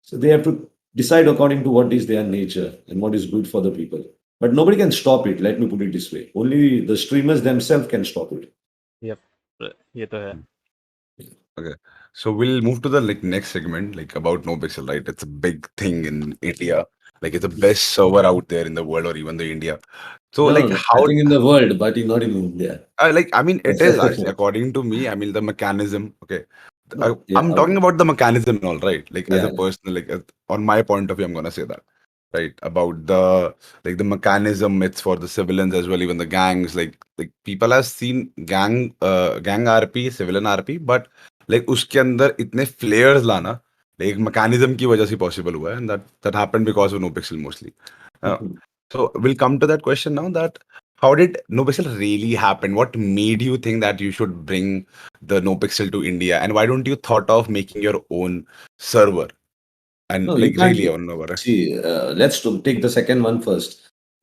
S3: So they have to decide according to what is their nature and what is good for the people. But nobody can stop it. Let me put it this way. Only the streamers themselves can stop it.
S1: Yup, ये तो है।
S2: Okay. So we'll move to the like next segment, like about Nopixel, right? It's a big thing in India. Like it's the best server out there in the world or even the India. So
S3: No,
S2: like
S3: no, I
S2: how
S3: think in the world, but not in India.
S2: like I mean it is actually according to me, I mean the mechanism, okay.
S3: No, yeah,
S2: I'm talking about the mechanism and all, right? Like as a
S3: yeah.
S2: personal, like on my point of view, I'm gonna say that, right? About the like the mechanism, it's for the civilians as well, even the gangs. Like people have seen gang RP, civilian RP, but like उसके अंदर इतने flares लाना, like mechanism की वजह से possible हुआ है, and that happened because of NoPixel mostly. Uh,
S3: Mhm.
S2: so we'll come to that question now. That how did NoPixel really happen? What made you think that you should bring the NoPixel to India, and why don't you thought of making your own server and
S3: No, you
S2: like
S3: can't.
S2: really own over?
S3: See, let's take the second one first.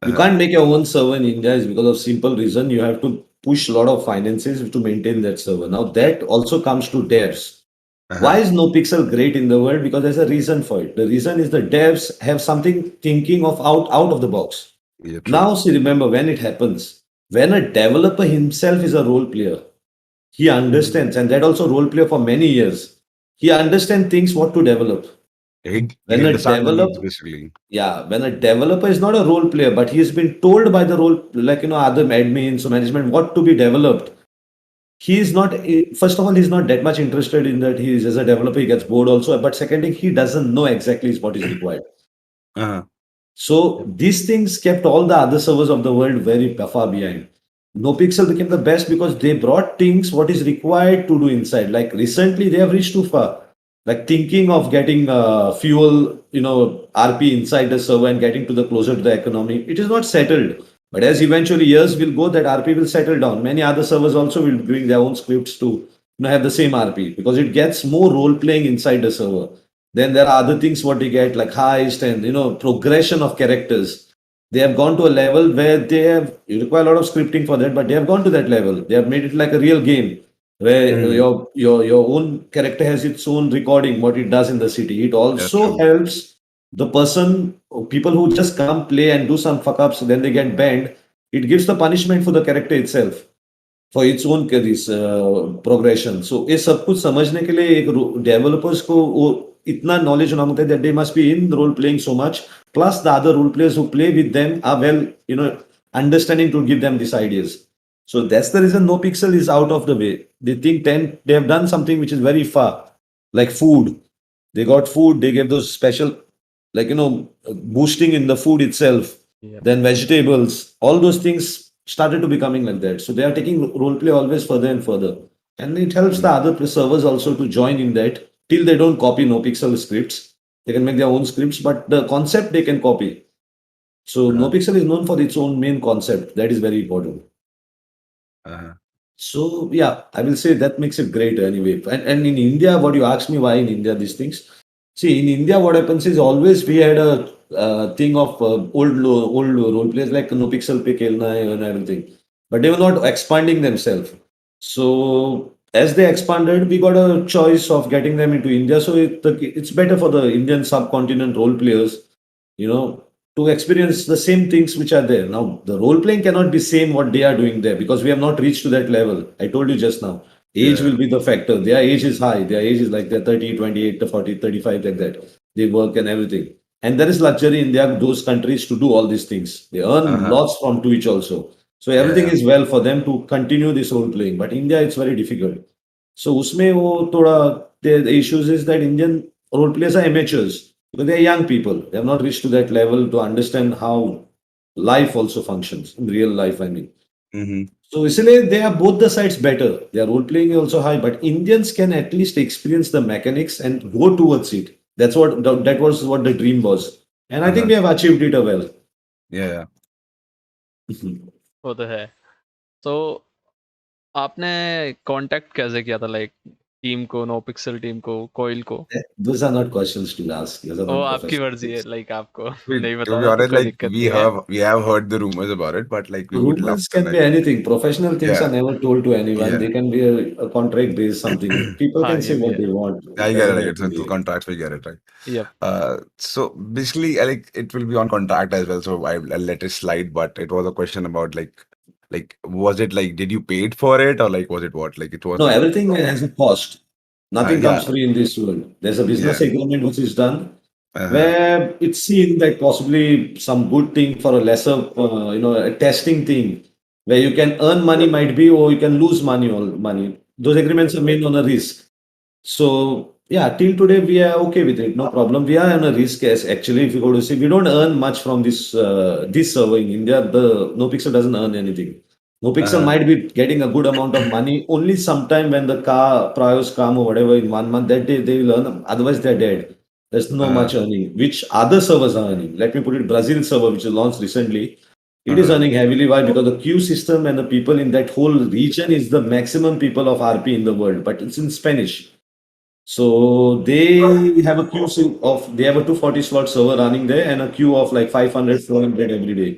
S3: You
S2: Uh-huh.
S3: can't make your own server in India is because of simple reason you have to push a lot of finances to maintain that server. Now that also comes to devs. Why
S2: Uh-huh.
S3: is NoPixel great in the world? Because there's a reason for it. The reason is the devs have something thinking of out of the box.
S2: Yeah, true.
S3: Now, see, remember when it happens, when a developer himself is a role player, he
S2: Mhm.
S3: understands, and that also role player for many years. He understands things what to develop.
S2: He
S3: When a
S2: understands the needs
S3: develop,
S2: basically.
S3: yeah, when a developer is not a role player, but he has been told by the role, like other admins or management what to be developed. He is not. First of all, he's not that much interested in that. He is as a developer, he gets bored also. But second thing, he doesn't know exactly what is required.
S2: Uh-huh.
S3: So
S1: Yep.
S3: these things kept all the other servers of the world very far behind. NoPixel became the best because they brought things what is required to do inside. Like recently, they have reached too far. Like thinking of getting fuel, RP inside the server and getting to the closer to the economy. It is not settled. But as eventually years will go, that RP will settle down. Many other servers also will bring their own scripts to have the same RP because it gets more role playing inside the server. Then there are other things what they get like heist and progression of characters. They have gone to a level where they have you require a lot of scripting for that, but they have gone to that level. They have made it like a real game where
S2: Mhm.
S3: your own character has its own recording what it does in the city. It
S2: Yeah,
S3: also
S2: true.
S3: helps the person, people who just come play and do some fuck ups, then they get banned. It gives the punishment for the character itself for its own this progression. So ये सब कुछ समझने के लिए एक developers को वो इतना knowledge होना होता है that they must be in role playing so much. Plus the other role players who play with them are well, understanding to give them these ideas. So that's the reason No Pixel is out of the way. They think they have done something which is very far, like food. They got food. They gave those special, like boosting in the food itself.
S1: Yep.
S3: Then vegetables, all those things started to becoming like that. So they are taking role play always further and further, and it helps the
S2: Mhm.
S3: other servers also to join in that. Till they don't copy NoPixel scripts, they can make their own scripts, but the concept they can copy. So
S2: Uh-huh.
S3: NoPixel is known for its own main concept. That is very important.
S2: Uh-huh.
S3: So yeah, I will say that makes it great anyway. And in India, what you asked me why in India these things. See, in India, what happens is always we had a thing of old role players like No Pixel Pe Khelna Hai and everything, but they were not expanding themselves. So as they expanded, we got a choice of getting them into India. So it's better for the Indian subcontinent role players, you know, to experience the same things which are there. Now, the role playing cannot be same what they are doing there because we have not reached to that level. I told you just now. Age
S2: Yeah.
S3: will be the factor. Their age is high. Their age is like they're 30, 28 to 40, 35, like that. They work and everything. And there is luxury in those countries to do all these things. They earn
S2: Uh-huh.
S3: lots from Twitch also. So
S2: Yeah,
S3: everything
S2: yeah.
S3: is well for them to continue this role playing. But India, it's very difficult. So उसमें वो थोड़ा the issues is that Indian role players are amateurs because they're young people. They have not reached to that level to understand how life also functions in real life. I mean,
S2: Mm-hmm.
S3: so इसलिए they are both the sides better. Their role playing is also high, but Indians can at least experience the mechanics and go towards it. That was what the dream was, and I think
S2: Uh-huh.
S3: we have achieved it well.
S2: Yeah, yeah.
S1: वो तो है. So आपने contact कैसे किया था, like team को, no pixel team को, कोयल को?
S3: Those are not questions to ask. Those are
S1: वो
S3: not
S1: आपकी
S3: professional
S1: मर्जी है,
S3: things.
S1: लाइक आपको नहीं
S2: To be
S1: बताना तो
S2: honest,
S1: कोई
S2: like
S1: दिक्कत नहीं है.
S2: we have heard the rumors about it, but like we would love
S3: Rumors
S2: to
S3: can be
S2: like
S3: anything. Professional things are
S2: yeah,
S3: never told to anyone.
S2: yeah.
S3: They can be a contract based something. People
S1: हाँ,
S3: can
S1: ये
S3: say
S1: भी
S3: what
S1: है.
S3: they want.
S2: I
S3: It
S2: get it.
S3: doesn't
S2: Like
S3: have
S2: it's
S3: to
S2: into
S3: be.
S2: contracts. We get it, right?
S1: Yep.
S2: So basically, like it will be on contract as well. So I'll let it slide. But it was a question about like was it like did you paid for it or like was it what? Like it was
S3: No,
S2: like
S3: everything has a cost. Nothing
S2: yeah,
S3: comes free in this world. There's a business
S2: yeah.
S3: agreement which is done
S2: Uh-huh.
S3: where it's seen that possibly some good thing for a lesser, a testing thing where you can earn money might be or you can lose money. Those agreements are made on a risk. So yeah, till today we are okay with it, no problem. We are on a risk as actually. If you go to see, we don't earn much from this server in India. The NoPixel doesn't earn anything. NoPixel
S2: Uh-huh.
S3: might be getting a good amount of money only sometime when the car priors come or whatever in 1 month. That day they will earn. Otherwise they're dead. There's no
S2: Uh-huh.
S3: much earning. Which other servers are earning? Let me put it. Brazil server, which is launched recently, it is
S2: Uh-huh.
S3: earning heavily. Why? Because the queue system and the people in that whole region is the maximum people of RP in the world, but it's in Spanish. So they have a they have a 240 slot server running there and a queue of like 500, 400 every day.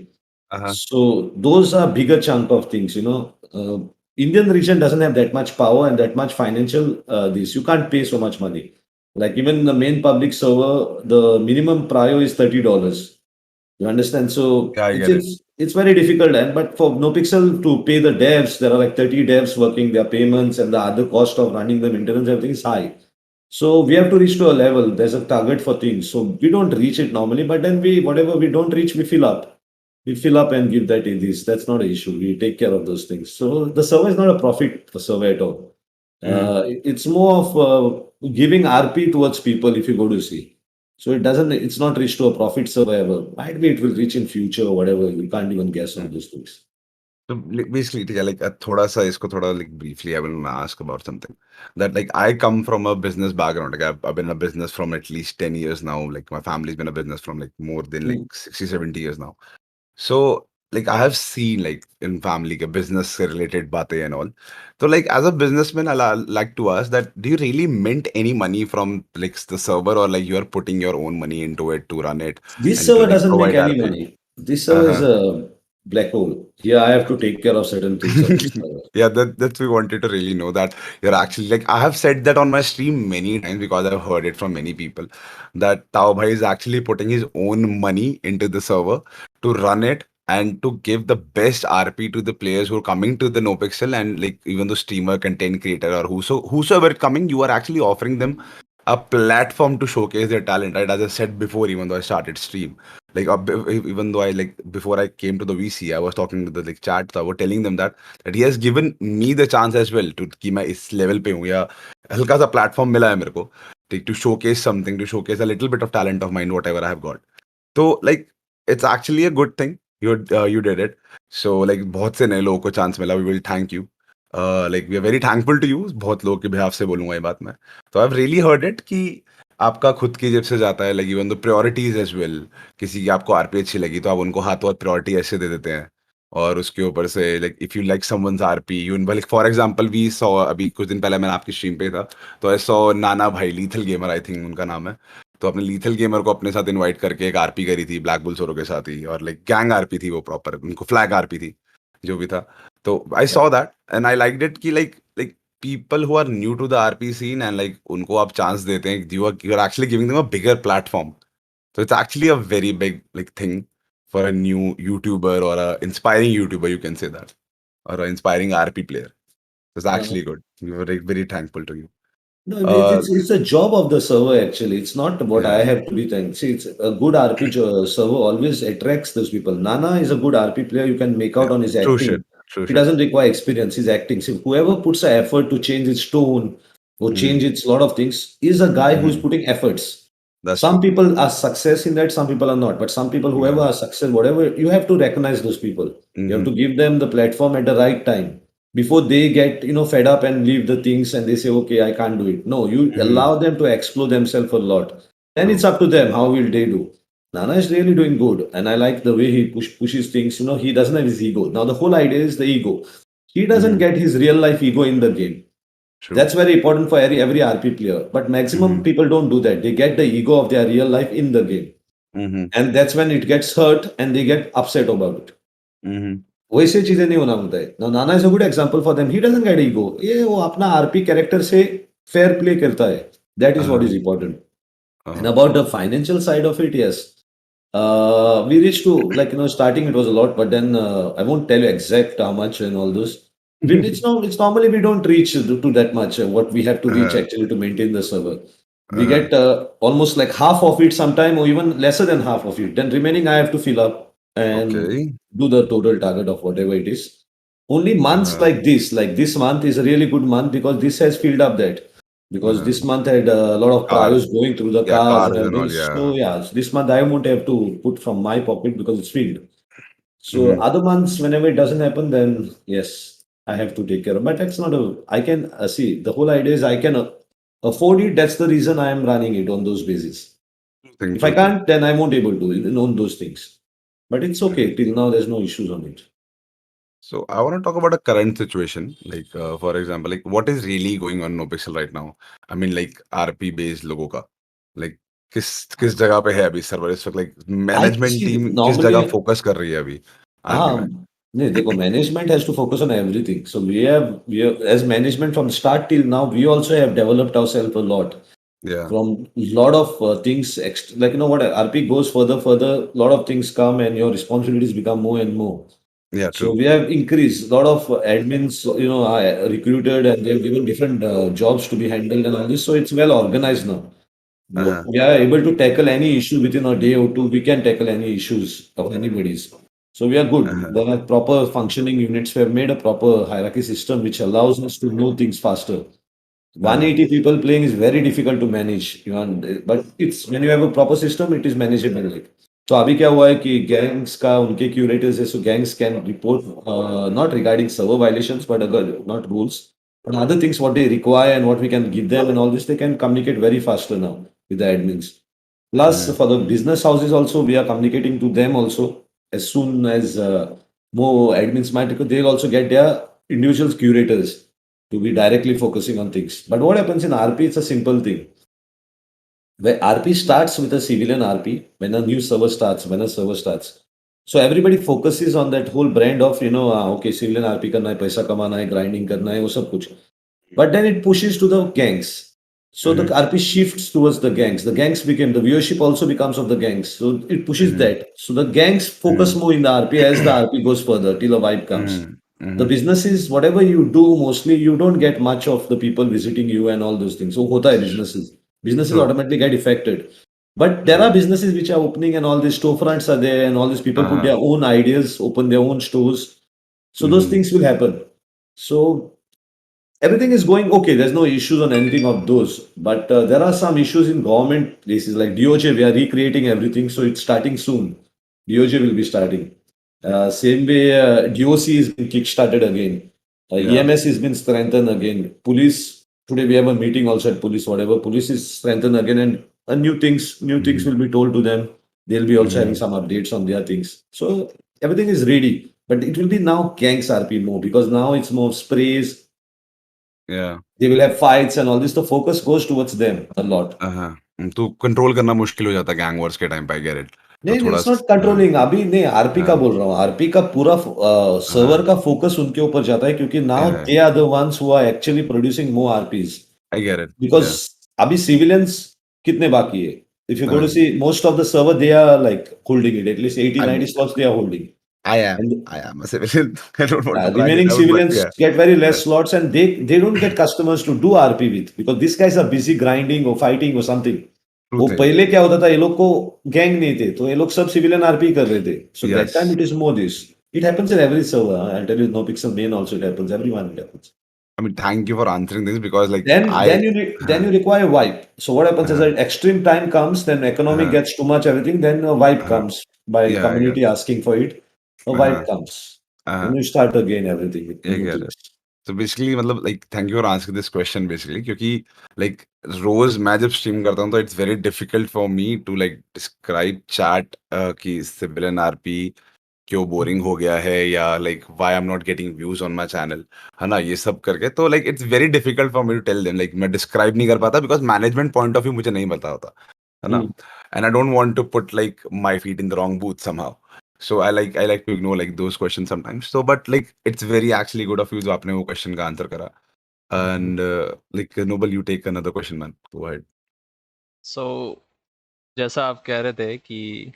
S2: Uh-huh.
S3: So those are bigger chunk of things, you know. Indian region doesn't have that much power and that much financial this. You can't pay so much money. Like even the main public server, the minimum prior is $30. You understand? So
S2: Yeah, I
S3: it's
S2: get it.
S3: it's it's very difficult. And but for NoPixel to pay the devs, there are like 30 devs working, their payments and the other cost of running the maintenance, everything is high. So we have to reach to a level. There's a target for things. So we don't reach it normally, but then we whatever we don't reach, we fill up. We fill up and give that in this. That's not an issue. We take care of those things. So the server is not a profit server at all.
S2: Mm-hmm.
S3: It's more of giving RP towards people if you go to see. So it's not reached to a profit server ever. Might be it will reach in future or whatever. You can't even guess on those things.
S2: So basically, ठीक है, like थोड़ा सा इसको थोड़ा like briefly, I will ask about something that like I come from a business background. Like I've been in a business from at least 10 years now. Like my family's been a business from like more than like
S3: Mm.
S2: 60, 70 years now. So like I have seen like in family के business से related बातें and all. So like as a businessman, like to ask that do you really mint any money from like the server or like you are putting your own money into it to run it
S3: This
S2: and to
S3: server
S2: like
S3: doesn't make
S2: provide
S3: any
S2: RP?
S3: money. This server is
S2: Uh-huh.
S3: a black hole. Here I have to take care of certain things of this server.
S2: Yeah, that's we wanted to really know that you're actually like I have said that on my stream many times because I've heard it from many people that Tao Bhai is actually putting his own money into the server to run it and to give the best RP to the players who are coming to the NoPixel and like even the streamer, content creator or whosoever coming, you are actually offering them a platform to showcase their talent, right? As I said before, even though I started stream, like even though I like before I came to the VC, I was talking to the like chat, so I was telling them that he has given me the chance as well to कि मैं इस level पे हूँ या हल्का सा platform मिला है मेरे को to showcase something, to showcase a little bit of talent of mine, whatever I have got. So like it's actually a good thing you did it. So like बहुत से नए लोगों को chance मिला. We will thank you. Like we are very thankful to you. बहुत लोगों के behalf से बोलूँगा ये बात मैं. तो I've really heard it कि आपका खुद की जेब से जाता है like even the priorities as well. किसी की आपको आरपी अच्छी लगी तो आप उनको हाथों हाथ प्रायोरिटी ऐसे दे देते हैं और उसके ऊपर से like if you like someone's RP you like for example we saw अभी कुछ दिन पहले मैंने आपकी स्ट्रीम पे था तो आई सॉ नाना भाई लीथल गेमर आई थिंक उनका नाम है तो अपने लीथल गेमर को अपने साथ इनवाइट करके एक आरपी करी थी ब्लैक बुल सोरो के साथ ही और लाइक गैंग आरपी थी वो प्रॉपर उनको फ्लैग आरपी थी जो भी था तो I saw that and I like it कि like people who are new to the RP scene and like उनको आप चांस देते हैं you are actually giving them a bigger platform. So it's actually a very big like thing for a new YouTuber or a inspiring YouTuber, you can say that, or an inspiring RP player. It's
S3: Uh,
S2: actually good. We were like, very thankful to you.
S3: No,
S2: Uh,
S3: it's a job of the server actually. It's not what I
S2: yeah,
S3: have to be thankful. See, it's a good RP server always attracts those people. Nana is a good RP player. You can make
S2: yeah,
S3: out on his
S2: true shit,
S3: acting.
S2: true
S3: He
S2: shit.
S3: doesn't require experience. He's acting. See, whoever puts an effort to change its tone or
S2: Hmm.
S3: change its lot of things is a guy who's
S2: Hmm.
S3: putting efforts.
S2: That's
S3: Some
S2: true.
S3: people are success in that, some people are not. But some people, whoever
S2: Yeah.
S3: are success, whatever, you have to recognize those people. You have
S2: Hmm.
S3: to give them the platform at the right time before they get fed up and leave the things and they say, okay, I can't do it. No, you
S2: Hmm.
S3: allow them to explore themselves a lot. Then it's
S2: True.
S3: up to them. How will they do? Nana is really doing good, and I like the way he pushes things. He doesn't have his ego. Now the whole idea is the ego. He doesn't
S2: Hmm.
S3: get his real life ego in the game.
S2: True.
S3: That's very important for every RP player. But maximum
S2: Hmm.
S3: people don't do that. They get the ego of their real life in the game.
S2: Hmm.
S3: And that's when it gets hurt and they get upset about it.
S2: Hmm.
S3: वैसे चीजें नहीं होना होता है. Now Nana is a good example for them. He doesn't get ego. ये वो अपना RP character से fair play करता है. That is what
S2: Uh-huh.
S3: is important. And
S2: Uh-huh.
S3: about the financial side of it, yes. We reached to starting it was a lot, but then I won't tell you exact how much and all those. It's normally we don't reach to that much what we have to reach
S2: Uh-huh.
S3: actually to maintain the server. We
S2: Uh-huh.
S3: get almost like half of it sometime or even lesser than half of it. Then remaining I have to fill up and
S2: Okay.
S3: do the total target of whatever it is. Only months
S2: Uh-huh.
S3: like this month is a really good month because this has filled up that. because this
S2: Uh,
S3: month had a lot of
S2: cars.
S3: priors going through the
S2: Yeah,
S3: cars and
S2: cars and
S3: everything.
S2: all.
S3: So
S2: Yeah.
S3: yeah, so this month I won't have to put from my pocket because it's filled. So
S2: Hmm.
S3: other months, whenever it doesn't happen, then yes, I have to take care of. But that's not a. I can see the whole idea is I can afford it. That's the reason I am running it on those basis.
S2: Thing,
S3: If I
S2: true thing.
S3: can't, then I won't able to own those things. But it's okay. Till now, there's no issues on it.
S2: So I want to talk about a current situation. Like for example, like what is really going on Nopixel right now? I mean, like RP based लोगों का, like किस किस जगह पे है अभी server इस वक्त, like
S3: I
S2: management
S3: see.
S2: Team किस जगह
S3: Normally,
S2: फोकस कर रही है अभी आरपी में?
S3: नहीं देखो management has to focus on everything. So we have as management from start till now, we also have developed ourselves a lot.
S2: Yeah,
S3: From lot of things like what RP goes further, lot of things come and your responsibilities become more and more.
S2: yeah,
S3: So
S2: true.
S3: we have increased lot of admins, are recruited and they've given different jobs to be handled and all this. So it's well organized now.
S2: Uh-huh,
S3: We are able to tackle any issue within a day or two. We can tackle any issues of anybody's. So we are good.
S2: uh-huh,
S3: There are proper functioning units. We have made a proper hierarchy system which allows us to know things faster.
S2: uh-huh.
S3: 180 people playing is very difficult to manage. But it's when you have a proper system, it is manageable. Like. तो अभी क्या हुआ है कि gangs का उनके curators है so gangs can report not regarding server violations but अगर not rules but other things what they require and what we can give them and all this they can communicate very faster now with the admins. Plus
S2: Uh-huh.
S3: for the business houses also we are communicating to them also as soon as more admins might they'll also get their individual curators to be directly focusing on things. But what happens in RP, it's a simple thing. Where RP starts with a civilian RP when a new server starts, when a server starts. So everybody focuses on that whole brand of, okay, civilian RP करना है, पैसा कमाना है, grinding करना है, वो सब कुछ. But then it pushes to the gangs. So the
S2: Mm-hmm,
S3: RP shifts towards the gangs. The gangs became the viewership also becomes of the gangs. So it pushes
S2: mm-hmm,
S3: that. So the gangs focus
S2: mm-hmm,
S3: more in the RP as the RP goes further till a vibe comes.
S2: mm-hmm,
S3: The
S2: mm-hmm.
S3: businesses, whatever you do, mostly you don't get much of the people visiting you and all those things. So hota hai businesses. Businesses
S2: True,
S3: automatically get affected. But there are
S2: true.
S3: businesses which are opening and all these storefronts are there and all these people put
S2: Uh-huh.
S3: their own ideas, open their own stores. So those
S2: Mm-hmm,
S3: things will happen. So everything is going okay. There's no issues on anything of those. But there are some issues in government places like DOJ. We are recreating everything. So it's starting soon. DOJ will be starting. Same way, DOC has been kick-started again.
S2: yeah.
S3: EMS has been strengthened again. Police, today we have a meeting also at police, whatever. Police is strengthened again and new things
S2: Mm-hmm,
S3: will be told to them. They'll be also having
S2: mm-hmm.
S3: some updates on their things. So everything is ready. But it will be now gangs RP more because now it's more sprays,
S2: Yeah.
S3: they will have fights and all this. The focus goes towards them a lot.
S2: तो control करना मुश्किल हो जाता है gang Wars के time पे, आई get it. तो
S3: नहीं नहीं
S2: थोड़ा
S3: इट्स नॉट कंट्रोलिंग अभी नहीं आरपी का
S2: हाँ,
S3: बोल रहा हूँ आरपी का पूरा सर्वर
S2: हाँ,
S3: का फोकस उनके ऊपर जाता है क्योंकि now they are the ones who are actually producing more RPs
S2: I get it,
S3: because
S2: yeah,
S3: अभी सिविलियंस कितने बाकी है if you go to see most of the server they are like holding it at least 80
S2: I
S3: 90 slots they are holding
S2: I am
S3: and
S2: I am a civilian. I don't want to brag
S3: remaining
S2: it out but
S3: civilians
S2: yeah,
S3: get very less slots and they don't get customers to do RP with because these guys are busy grinding or fighting or something.
S2: True
S3: वो
S2: thing,
S3: पहले क्या होता था ये लोग को gang नहीं थे तो ये लोग सब सिविलियन आरपी कर रहे थे so that
S2: yes.
S3: Time it is more this it happens in every server I tell you no pixel main also it happens everyone it happens
S2: I mean thank you for answering this because like
S3: then
S2: I
S3: then you then you require wipe so what happens is
S2: हाँ,
S3: that extreme time comes then economic
S2: हाँ,
S3: gets too much everything then a wipe
S2: हाँ,
S3: comes by
S2: या, I get,
S3: community asking for it a wipe
S2: हाँ,
S3: comes
S2: हाँ,
S3: then you start again everything with
S2: I
S3: new
S2: get it.
S3: things.
S2: तो basically मतलब like thank you for answering this question basically, क्योंकि like रोज मैं जब stream करता हूँ तो it's very difficult for me to like describe chat कि सिविलियन आरपी क्यों बोरिंग हो गया है, या like why I am not getting views on my channel, है ना, ये सब करके। तो like it's very difficult for me to tell them, like मैं डिस्क्राइब नहीं कर पाता because management point of view मुझे नहीं पता होता, है ना।
S3: Hmm.
S2: And I don't want to put like my feet in the wrong booth somehow, so I like to ignore like those question sometimes. So but like it's very actually good of you जो आपने वो question का answer करा। And like noble, you take another question man, go ahead.
S1: सो जैसा आप कह रहे थे कि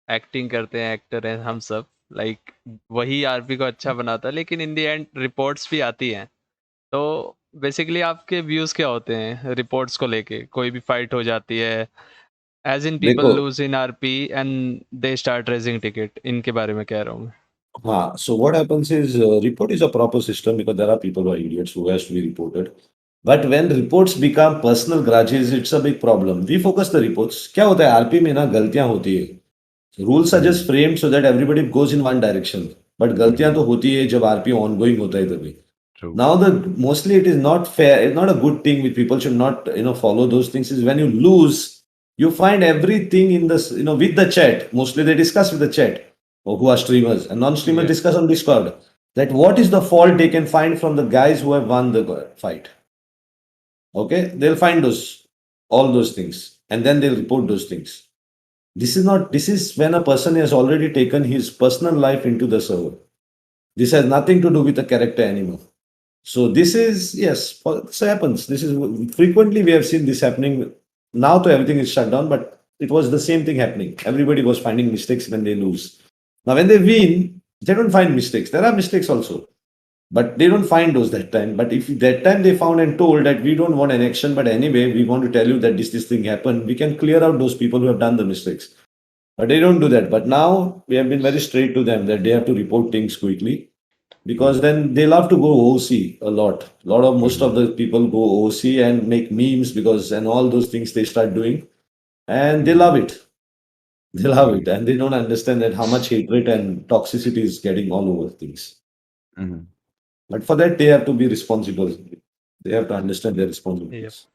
S1: एक्टिंग करते हैं, एक्टर हैं हम सब, लाइक वही आरपी को अच्छा बनाता है, लेकिन इन द एंड रिपोर्ट्स भी आती हैं। तो बेसिकली आपके व्यूज क्या होते हैं रिपोर्ट्स को लेके? कोई भी फाइट हो जाती है, एज इन पीपल
S3: देखो
S1: lose in RP and they start raising ticket, इनके बारे में कह रहा हूँ मैं।
S3: हाँ, so what happens is report is a proper system because there are people who are idiots who has to be reported. But when reports become personal grudges, it's a big problem. We focus the reports. क्या होता है RP में ना गलतियां होती है. Rules are just framed so that everybody goes in one direction. But गलतियां तो होती है जब आरपी ongoing होता है तभी.
S2: True.
S3: Now the mostly it is not fair. It's not a good thing. Which people should not follow those things. Is when you lose, you find everything in this with the chat. Mostly they discuss with the chat or who are streamers and non-streamers
S1: Yeah.
S3: discuss on Discord. That what is the fault they can find from the guys who have won the fight. Okay, they'll find all those things and then they'll report those things. This is when a person has already taken his personal life into the server. This has nothing to do with the character anymore. So this is, yes, this happens. This is frequently we have seen this happening. Now to everything is shut down, but it was the same thing happening. Everybody was finding mistakes when they lose. Now when they win, they don't find mistakes. There are mistakes also, but they don't find those that time. But if that time they found and told that we don't want an action, but anyway we want to tell you that this thing happened, we can clear out those people who have done the mistakes. But they don't do that. But now we have been very straight to them that they have to report things quickly because then they love to go OC a lot. Most of the people go OC and make memes and all those things they start doing, and they love it. They love it, and they don't understand that how much hatred and toxicity is getting all over things. But for that, they have to be responsible. They have to understand their responsibilities.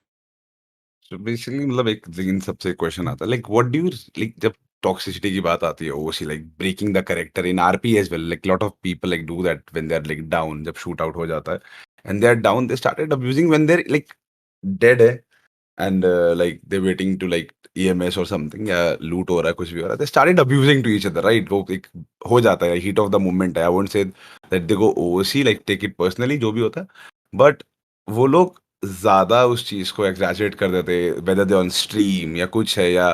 S2: So basically मतलब एक इन सबसे question आता है like what do you like जब toxicity की बात आती है OC like breaking the character in RP as well like lot of people like do that when they are like down जब shoot out हो जाता है and they are down they started abusing when they're like dead है and like they're waiting to like EMS or something या loot हो रहा है कुछ भी हो रहा है they started abusing to each other right वो एक हो जाता है heat of the moment है I won't say that they go OC like take it personally जो भी होता है but वो लोग ज़्यादा उस चीज़ को एग्जैजरेट कर देते वेदर दे ऑन स्ट्रीम या कुछ है या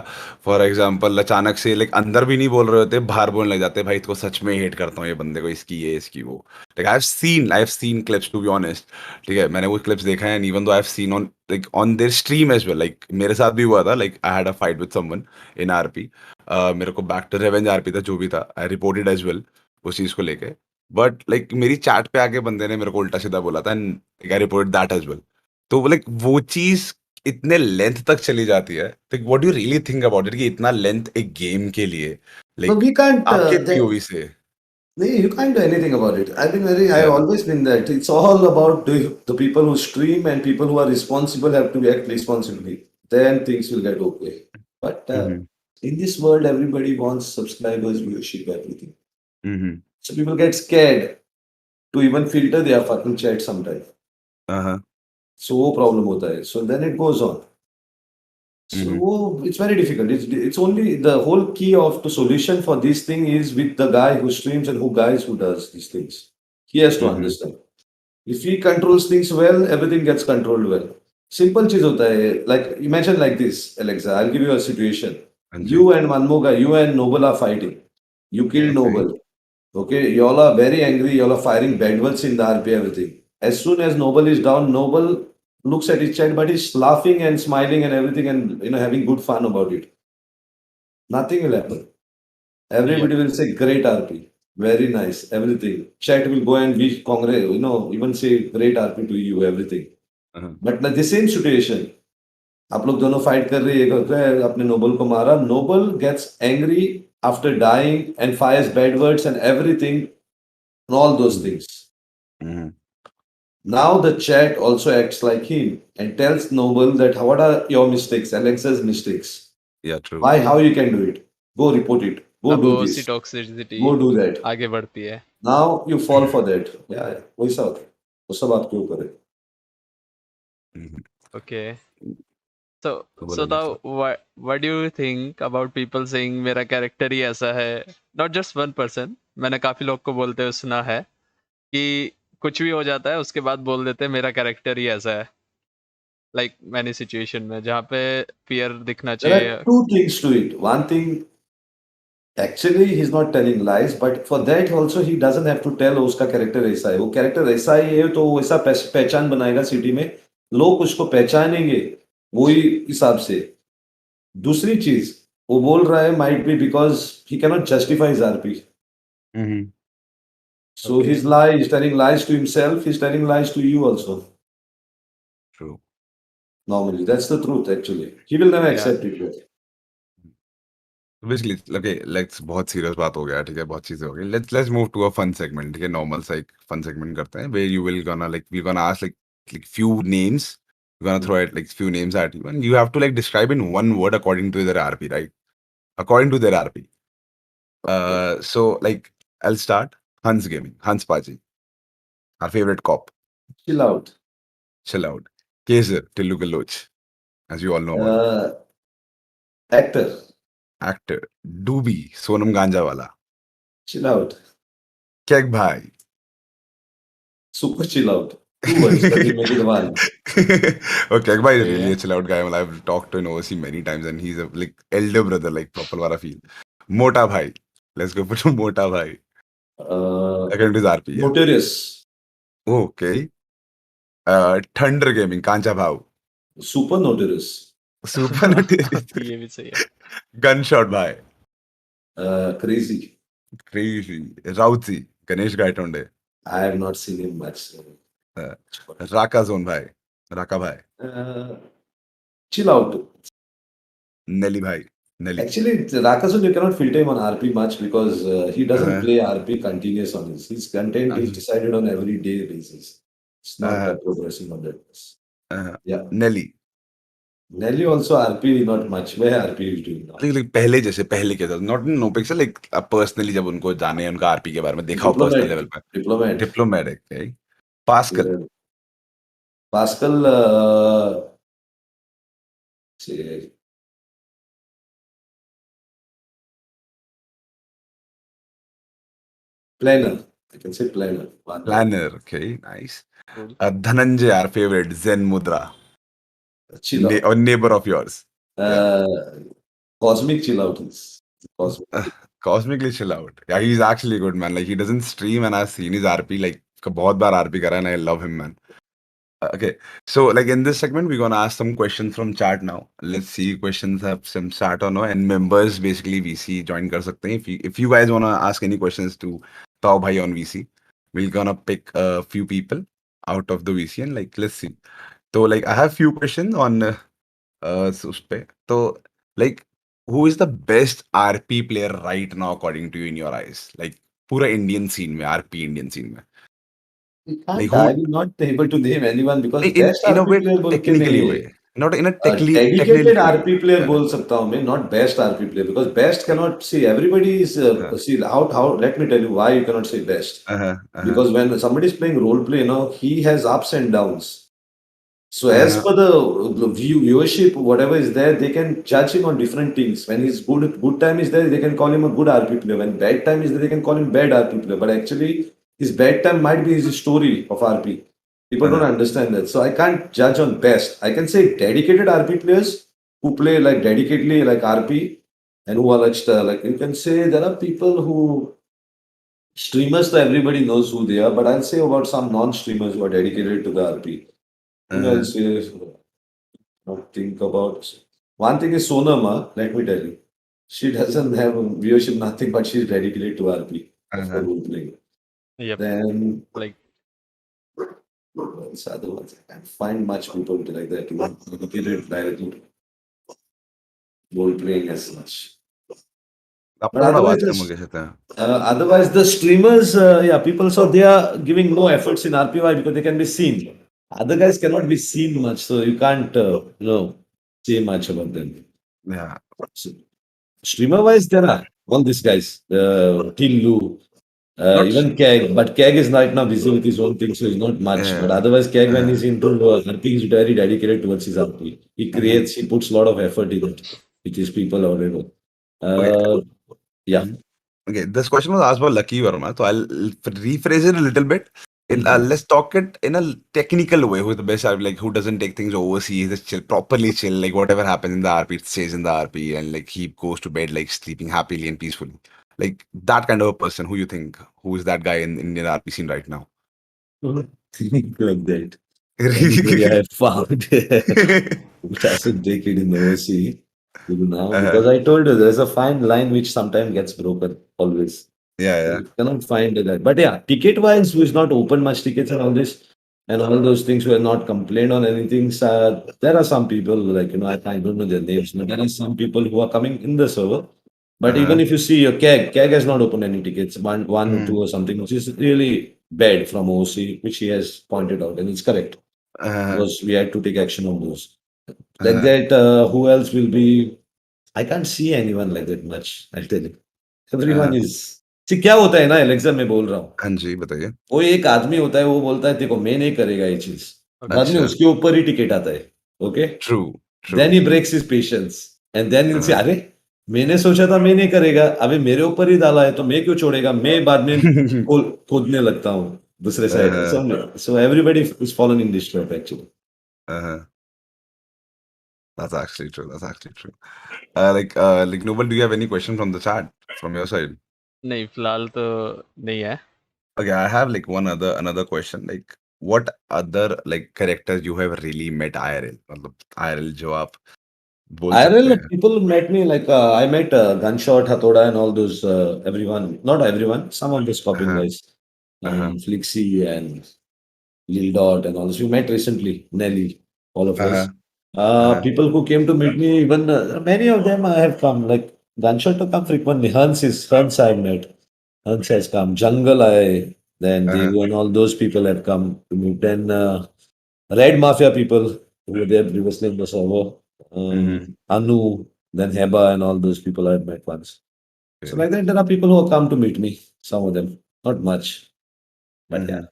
S2: फॉर एग्जांपल अचानक से लाइक अंदर भी नहीं बोल रहे होते बाहर बोलने लग जाते भाई इसको सच में हेट करता हूँ ये बंदे को इसकी ये इसकी वो like I have seen clips to be honest ठीक है मैंने वो क्लिप्स देखा है and even though I have seen on like on their stream as well like मेरे साथ भी हुआ था like I had a fight with someone in RP मेरे को बैक टू रिवेंज आरपी था जो भी था आई रिपोर्टेड एज वेल उस चीज़ को लेके बट लाइक मेरी चैट पे आके बंदे ने मेरे को उल्टा सीधा बोला था and I report that as well तो लाइक वो चीज इतने लेंथ तक चली जाती है तो what do you really think about it कि इतना लेंथ एक गेम के लिए
S3: But
S2: लाइक
S3: we can't.
S2: आपके पीओवी से
S3: You can't do anything about it. I've
S2: Yeah.
S3: always been that. It's all about the people who stream and people who are responsible have to act responsibly. Then things will get okay. But in this world, everybody wants subscribers, viewership, everything. So people get scared to even filter their fucking chat sometimes. So वो problem होता है. So then it goes on. So it's very difficult. It's only the whole key of the solution for this thing is with the guy who streams and who does these things. He has to understand. If he controls things well, everything gets controlled well. Simple चीज होता है. Like imagine like this, Alexa. I'll give you a situation. You and Manmoga, you and Noble are fighting. You kill
S2: Okay.
S3: Noble. Okay, y'all are very angry. Y'all are firing bad words in the RP everything. As soon as Noble is down, Noble looks at his chat, but he's laughing and smiling and everything, and having good fun about it. Nothing will happen. Everybody will say great RP, very nice, everything. Chat will go and wish congrats, even say great RP to you, everything. But like the same situation, आप लोग दोनों fight कर रहे हैं अपने Nobel को मारा Nobel gets angry after dying and fires bad words and everything and all those things. Now the chat also acts like him and tells Noble that what are your mistakes, Alexa's mistakes.
S2: Yeah, true.
S3: Why, how you can do it? Go report it. Go do this.
S1: Toxicity
S3: Go do that.
S1: आगे बढ़ती है.
S3: Now you fall for that. Yeah, वैसा होता है. वो सब आपके ऊपर है.
S1: Okay. So now what do you think about people saying मेरा कैरेक्टर ही ऐसा है? Not just one person. मैंने काफी लोग को बोलते हुए सुना है कि कुछ भी हो जाता है उसके बाद बोल देते हैं मेरा कैरेक्टर ही ऐसा है. Like many situation में जहाँ पे fear दिखना
S3: There
S1: चाहिए.
S3: are two things to it. One thing, actually he's not telling lies, but for that also he doesn't have to tell उसका कैरेक्टर ऐसा है. वो कैरेक्टर ऐसा ही है तो वो ऐसा पहचान बनाएगा सिटी में. लोग उसको पहचानेंगे वही हिसाब से. दूसरी चीज वो बोल रहा है might be because he cannot justify his RP. So
S1: Okay.
S3: he's telling lies to himself, he's telling lies to you also.
S2: True.
S3: Normally, that's the truth. Actually, he will never
S1: Yeah.
S3: accept it. But
S2: Basically, okay, let's बहुत serious बात हो गया, ठीक है, बहुत चीजें हो गई. Let's move to a fun segment, ठीक है, normal सा एक fun segment करते हैं, where you will gonna like we're gonna ask like few names, we're gonna throw out like few names at you, and you have to like describe in one word according to their RP, right? According to their RP. So like I'll start. Hans Gaming, Hans Paji, our favorite cop.
S3: chill out.
S2: Chill out. Kaiser, Tillu Galoch, as you all know about.
S3: Actor,
S2: Actor, Doobie, Sonam Ganjawala.
S3: chill out.
S2: Keg Bhai.
S3: Super chill out. 2 words, but we make it one.
S2: Okay, Akbar is
S1: Yeah.
S2: really a chill out guy. Well, I've talked to him overseas many times, and he's a like elder brother, like proper wara feel. Mota Bhai. Let's go for Mota Bhai. According to his RP. Yeah.
S3: Notorious.
S2: Okay. Thunder Gaming, Kancha Bhau.
S3: Super notorious.
S2: Super notorious.
S1: ये भी सही है.
S2: Gunshot Bhai.
S3: Crazy.
S2: Crazy. Rauzi, Ganesh Gaitonde.
S3: I have not seen him much. So.
S2: Raka Zone Bhai. Raka Bhai.
S3: Chill out.
S2: Nelly Bhai. Nelly.
S3: Actually, Rakasun, you cannot filter him on RP much because he doesn't play RP continuous on his content is decided on every day basis. It's not progressing on that. Yeah.
S2: Nelly.
S3: Nelly also RP not much. Where RP is doing now?
S2: like पहले जैसे पहले के था not in नोपिक्सल like personally जब उनको जाने उनका RP के बारे में देखा हो पर्सनल लेवल पे diplomat okay pascal
S3: planner. I can say planner.
S2: Okay, nice. Dhananjay, our favorite Zen Mudra.
S3: Chill out.
S2: Or neighbor of yours.
S3: Cosmic chill out is
S2: Cosmically chill out. Yeah, he's actually good, man. Like he doesn't stream, and I've seen his RP. Like बहुत बार RP करा, and I love him, man. Okay, so like in this segment, we're gonna ask some questions from chat now. Let's see questions have some chat or no, and members basically VC join कर सकते हैं. If you guys wanna ask any questions to Tao Bhai on VC, we're gonna pick a few people out of the VC and like let's see. So like I have few questions on उस पे. So like who is the best RP player right now according to you in your eyes? Like पूरा Indian scene में RP Indian scene में.
S3: I will not able to name anyone because
S2: in a way technically way, not in a
S3: dedicated RP player बोल सकता हूँ मैं, not best RP player because best cannot see everybody is see how let me tell you why you cannot say best because when somebody is playing role play, he has ups and downs. So as per the viewership, whatever is there, they can judge him on different things. When his good time is there, they can call him a good RP player. When bad time is there, they can call him bad RP player. But actually, his bad time might be his story of RP. People don't understand that. So I can't judge on best. I can say dedicated RP players who play like dedicatedly like RP and who are like you can say there are people who streamers that everybody knows who they are. But I'll say about some non-streamers who are dedicated to the RP. Else not think about one thing is Sonama, let me tell you. She doesn't have viewership, nothing, but she's dedicated to RP for role playing.
S1: Yep.
S3: Then
S1: Like
S3: what's other ones? I can't find much people like that who are dedicated directly to role playing as much. But otherwise, the streamers, people so they are giving no efforts in RPY because they can be seen. Other guys cannot be seen much, so you can't, say much about them.
S2: Yeah.
S3: So, streamer-wise, there are all these guys, Tillu, even Keg, but Keg is right now busy with his own thing, so he's not much. But otherwise, Keg, when he's into RP, he's very dedicated towards his RP. He creates, he puts a lot of effort in it, which is people already know. Yeah.
S2: Okay, this question was asked by Lucky Verma, so I'll rephrase it a little bit. Let's talk it in a technical way. Who's the best RP? Like who doesn't take things overseas? Just chill, properly chill. Like whatever happens in the RP, it stays in the RP, and like he goes to bed like sleeping happily and peacefully. Like that kind of a person. Who you think? Who is that guy in Indian RP scene right now?
S3: Think like that. Anybody I have found who doesn't take it in overseas now because I told you there's a fine line which sometimes gets broken always.
S2: Yeah.
S3: You cannot find that. But yeah, ticket wise, who is not open much tickets and all this, and all those things who have not complained on anything. There are some people like I don't know their names, but there are some people who are coming in the server. But even
S2: Uh-huh.
S3: if you see your KEG has not opened any tickets, one or two
S2: Mm.
S3: or something, which is really bad from OC, which he has pointed out, and it's correct
S2: Uh-huh.
S3: because we had to take action on those. Like
S2: Uh-huh.
S3: that, who else will be? I can't see anyone like that much. I'll tell you.
S2: Uh-huh.
S3: Everyone is. See, क्या होता है ना Alexa में बोल रहा हूँ
S2: हाँ जी, बताइए।
S3: वो एक आदमी होता है वो बोलता है देखो मैं नहीं करेगा ये चीज बाद में
S2: अच्छा,
S3: उसके ऊपर ही टिकट आता है okay
S2: true, true.
S3: Then he breaks his patience and then will say
S2: हाँ।
S3: अरे मैंने सोचा था मैं नहीं करेगा अभी मेरे ऊपर ही डाला है तो मैं क्यों छोड़ेगा मैं बाद में खोदने लगता हूँ दूसरे side
S2: Uh-huh.
S3: So everybody is following in this trap actually
S2: Uh-huh. That's actually true. That's actually true. Like Noble, do you have any question from the chat from your side?
S1: नहीं, फिलहाल तो नहीं है।
S2: Okay, I have like another question. Like, what other like characters you have really met IRL? मतलब IRL जो आप बोल सकते
S3: IRL
S2: हैं।
S3: people met me like I met Gunshot, Hathoda, and all those everyone. Not everyone. Some of the Scorpion
S2: Uh-huh.
S3: guys,
S2: Uh-huh.
S3: Flixie and Lil Dot and all this. We met recently. Nelly, all of
S2: Uh-huh.
S3: us.
S2: Uh-huh.
S3: People who came to meet me, even many of them have come. Like Gunshot to come frequently. Hans I met. Hans has come. Jungle I then
S2: Uh-huh.
S3: Devu and all those people have come to meet. Then Red Mafia people who were there previously in the server.
S2: Mm-hmm.
S3: Anu, then Heba and all those people I've met once. So
S2: Okay.
S3: like that, there are people who have come to meet me. Some of them, not much, but yeah.
S2: Mm-hmm.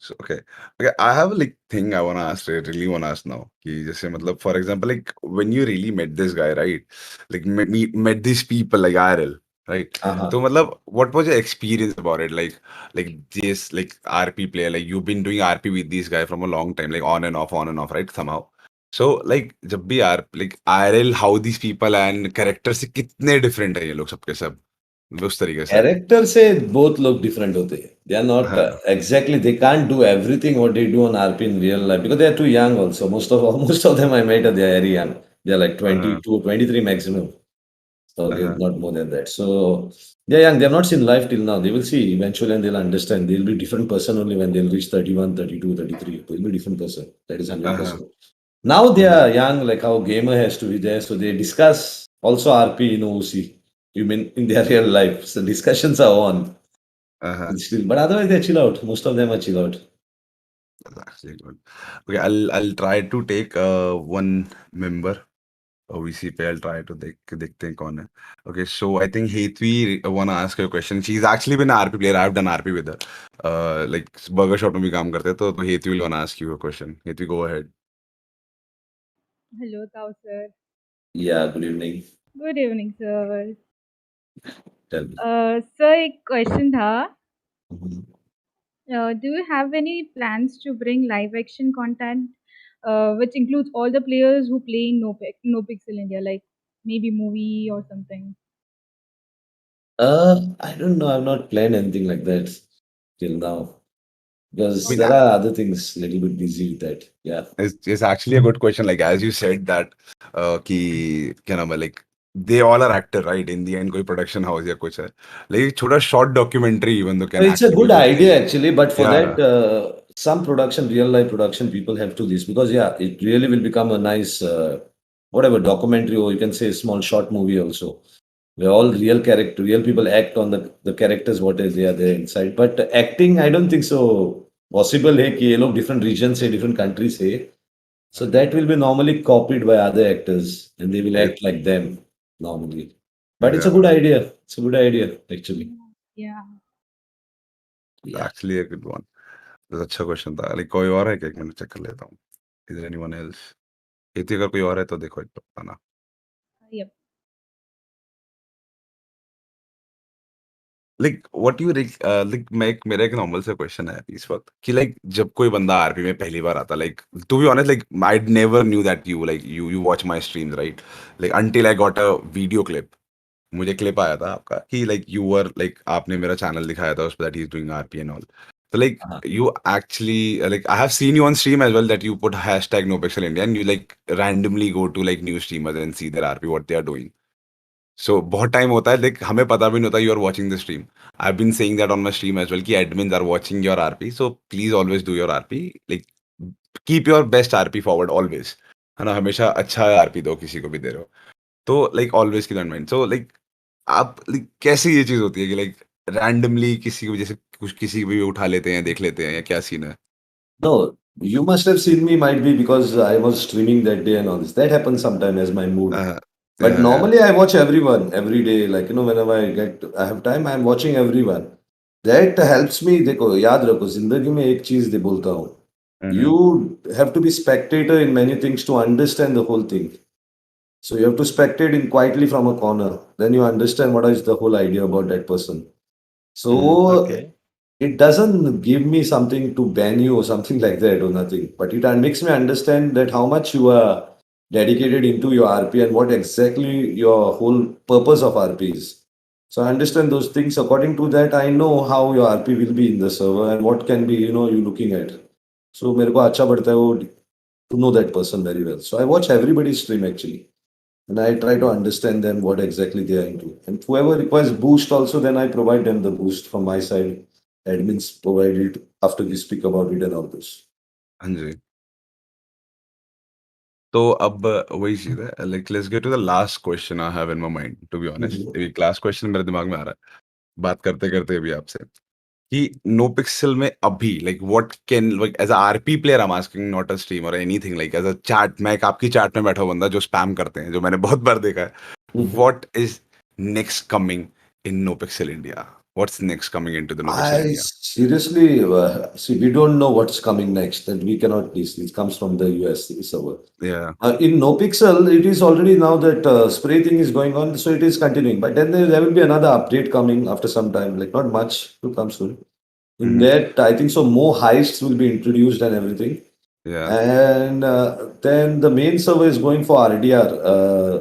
S2: So, okay. Okay, I have a like thing I wanna ask, I really wanna ask now. कि जैसे मतलब for example, like when you really met this guy, right? Like met these people like IRL, right?
S3: Uh-huh.
S2: So मतलब what was your experience about it? Like this like RP player, like you've been doing RP with this guy from a long time, like on and off, right? Somehow. So like जब भी like IRL, how these people and characters से कितने different है ये लोग सबके सब उस तरीके से।
S3: Character से both look different होते हैं. They are not
S2: हाँ,
S3: exactly. They can't do everything what they do on RP in real life because they are too young. Also, most of them I met they are very young. They are like
S2: हाँ,
S3: 22, 23 maximum. So they're
S2: हाँ,
S3: not more than that. So they're young. They have not seen life till now. They will see eventually and they'll understand. They'll be different person only when they'll reach 31, 32, 33. They'll be different person. That is
S2: हाँ,
S3: 100%. Now they
S2: hmm,
S3: are young, like how gamer has to be there. So they discuss also RP in OC. You mean in their real life. So discussions are on.
S2: हाँ,
S3: Still, but otherwise they chill out. Most of them are chill out.
S2: that's actually good. Okay, I'll try to take one member OVC पे I'll try to देखते हैं कौन है. Okay, so I think Hetvi wanna ask her a question. She's actually been an RP player. I've done RP with her. Like burger shop में भी काम करते हैं तो Hetvi will wanna ask you a question. Hetvi, go ahead.
S4: Hello, Tao sir.
S3: Yeah, good evening.
S4: Good evening, sir.
S3: Tell me.
S4: Sir, एक question था.
S3: Mhm.
S4: Do you have any plans to bring live action content, which includes all the players who play in Nopixel India, like maybe movie or something?
S3: I don't know. I've not planned anything like that till now
S2: I
S3: because
S2: mean,
S3: there
S4: Okay.
S3: are other things a little bit busy with that. Yeah.
S2: it's actually a good question. Like as you said that कि क्या नाम है like they all are actor, right? In the end कोई production house या कुछ है. Like एक छोटा short documentary even though can
S3: It's a
S2: actually be a
S3: good
S2: good thing.
S3: idea actually, but for
S2: Yeah.
S3: that, some production, real life production, people have to this because yeah, it really will become a nice, whatever documentary or you can say small short movie also, where all real people act on the characters what is they are there inside. But acting, I don't think so possible. है कि ये लोग different regions से different countries से, so that will be normally copied by other actors and they will
S2: It,
S3: act like them normally. But it's a good
S2: yeah.
S3: idea. It's a good idea actually.
S4: Yeah.
S3: Yeah.
S2: Actually a good one. तो अच्छा question था like कोई और है क्या एक minute check कर लेता हूँ इज एनीवन एल्स इतनी अगर कोई और है तो देखो एक बताना
S4: Yep.
S2: Like what you like मेरा एक नॉर्मल सा क्वेश्चन है इस वक्त कि लाइक जब कोई बंदा आरपी में पहली बार आता like to be honest like I never knew that you like you watch my streams right like until I got a video clip मुझे क्लिप आया था आपका कि लाइक यू वर लाइक आपने मेरा चैनल दिखाया था उस पर that he is doing RP and all so like
S3: Uh-huh.
S2: you actually like I have seen you on stream as well that you put hashtag Nopixel India and you like randomly go to like new streamers and see their RP what they are doing. सो बहुत time होता है like हमें पता भी नहीं होता you are watching the stream. I have been saying that on my stream as well कि admins are watching your RP, so please always do your RP, like keep your best RP forward always, है ना? हमेशा अच्छा RP दो किसी को भी दे रहे हो तो like always keep that in mind. So like आप लाइक कैसे ये चीज होती है कि लाइक रैंडमली किसी की वजह से कुछ किसी को भी उठा लेते हैं, देख लेते हैं, या क्या सीन है?
S3: No, you must have seen me, might be because I was streaming that day and all this. That happens sometime as my mood.
S2: Uh,
S3: But
S2: yeah.
S3: normally I watch everyone every day. Like, whenever I have time, I'm watching everyone. That helps me. देखो याद रखो जिंदगी में एक चीज दे बोलता हूँ.
S2: Mm-hmm.
S3: You have to be spectator in many things to understand the whole thing. So you have to spectate in quietly from a corner. Then you understand what is the whole idea about that person. So
S1: okay
S3: it doesn't give me something to ban you or something like that or nothing, but it makes me understand that how much you are dedicated into your RP and what exactly your whole purpose of RP is. So I understand those things. According to that, I know how your RP will be in the server and what can be, you looking at. So मेरे को अच्छा पड़ता है वो to know that person very well. So I watch everybody's stream actually. And I try to understand them what exactly they are into. And whoever requires boost also, then I provide them the boost from my side. Admins provide it after we speak about it and all this.
S2: हाँ जी। तो अब वही चीज़ है, like let's get to the last question I have in my mind to be honest. एक last question मेरे दिमाग में आ रहा है, बात करते-करते भी आपसे, कि नो पिक्सेल में अभी like what can like as a RP player I am asking, not a streamer और anything, like as a chat, मैं एक आपकी चैट में बैठा हुआ बंदा जो स्पैम करते हैं, जो मैंने बहुत बार देखा है। What is next coming in no pixel India? What's next coming into the no pixel
S3: I
S2: India?
S3: seriously see. We don't know what's coming next, and we cannot. It comes from the US server.
S2: या
S3: In Nopixel, it is already now that spray thing is going on, so it is continuing. But then there will be another update coming after some time, like not much to come soon. In that, I think so more heists will be introduced and everything.
S2: या
S3: And then the main server is going for RDR,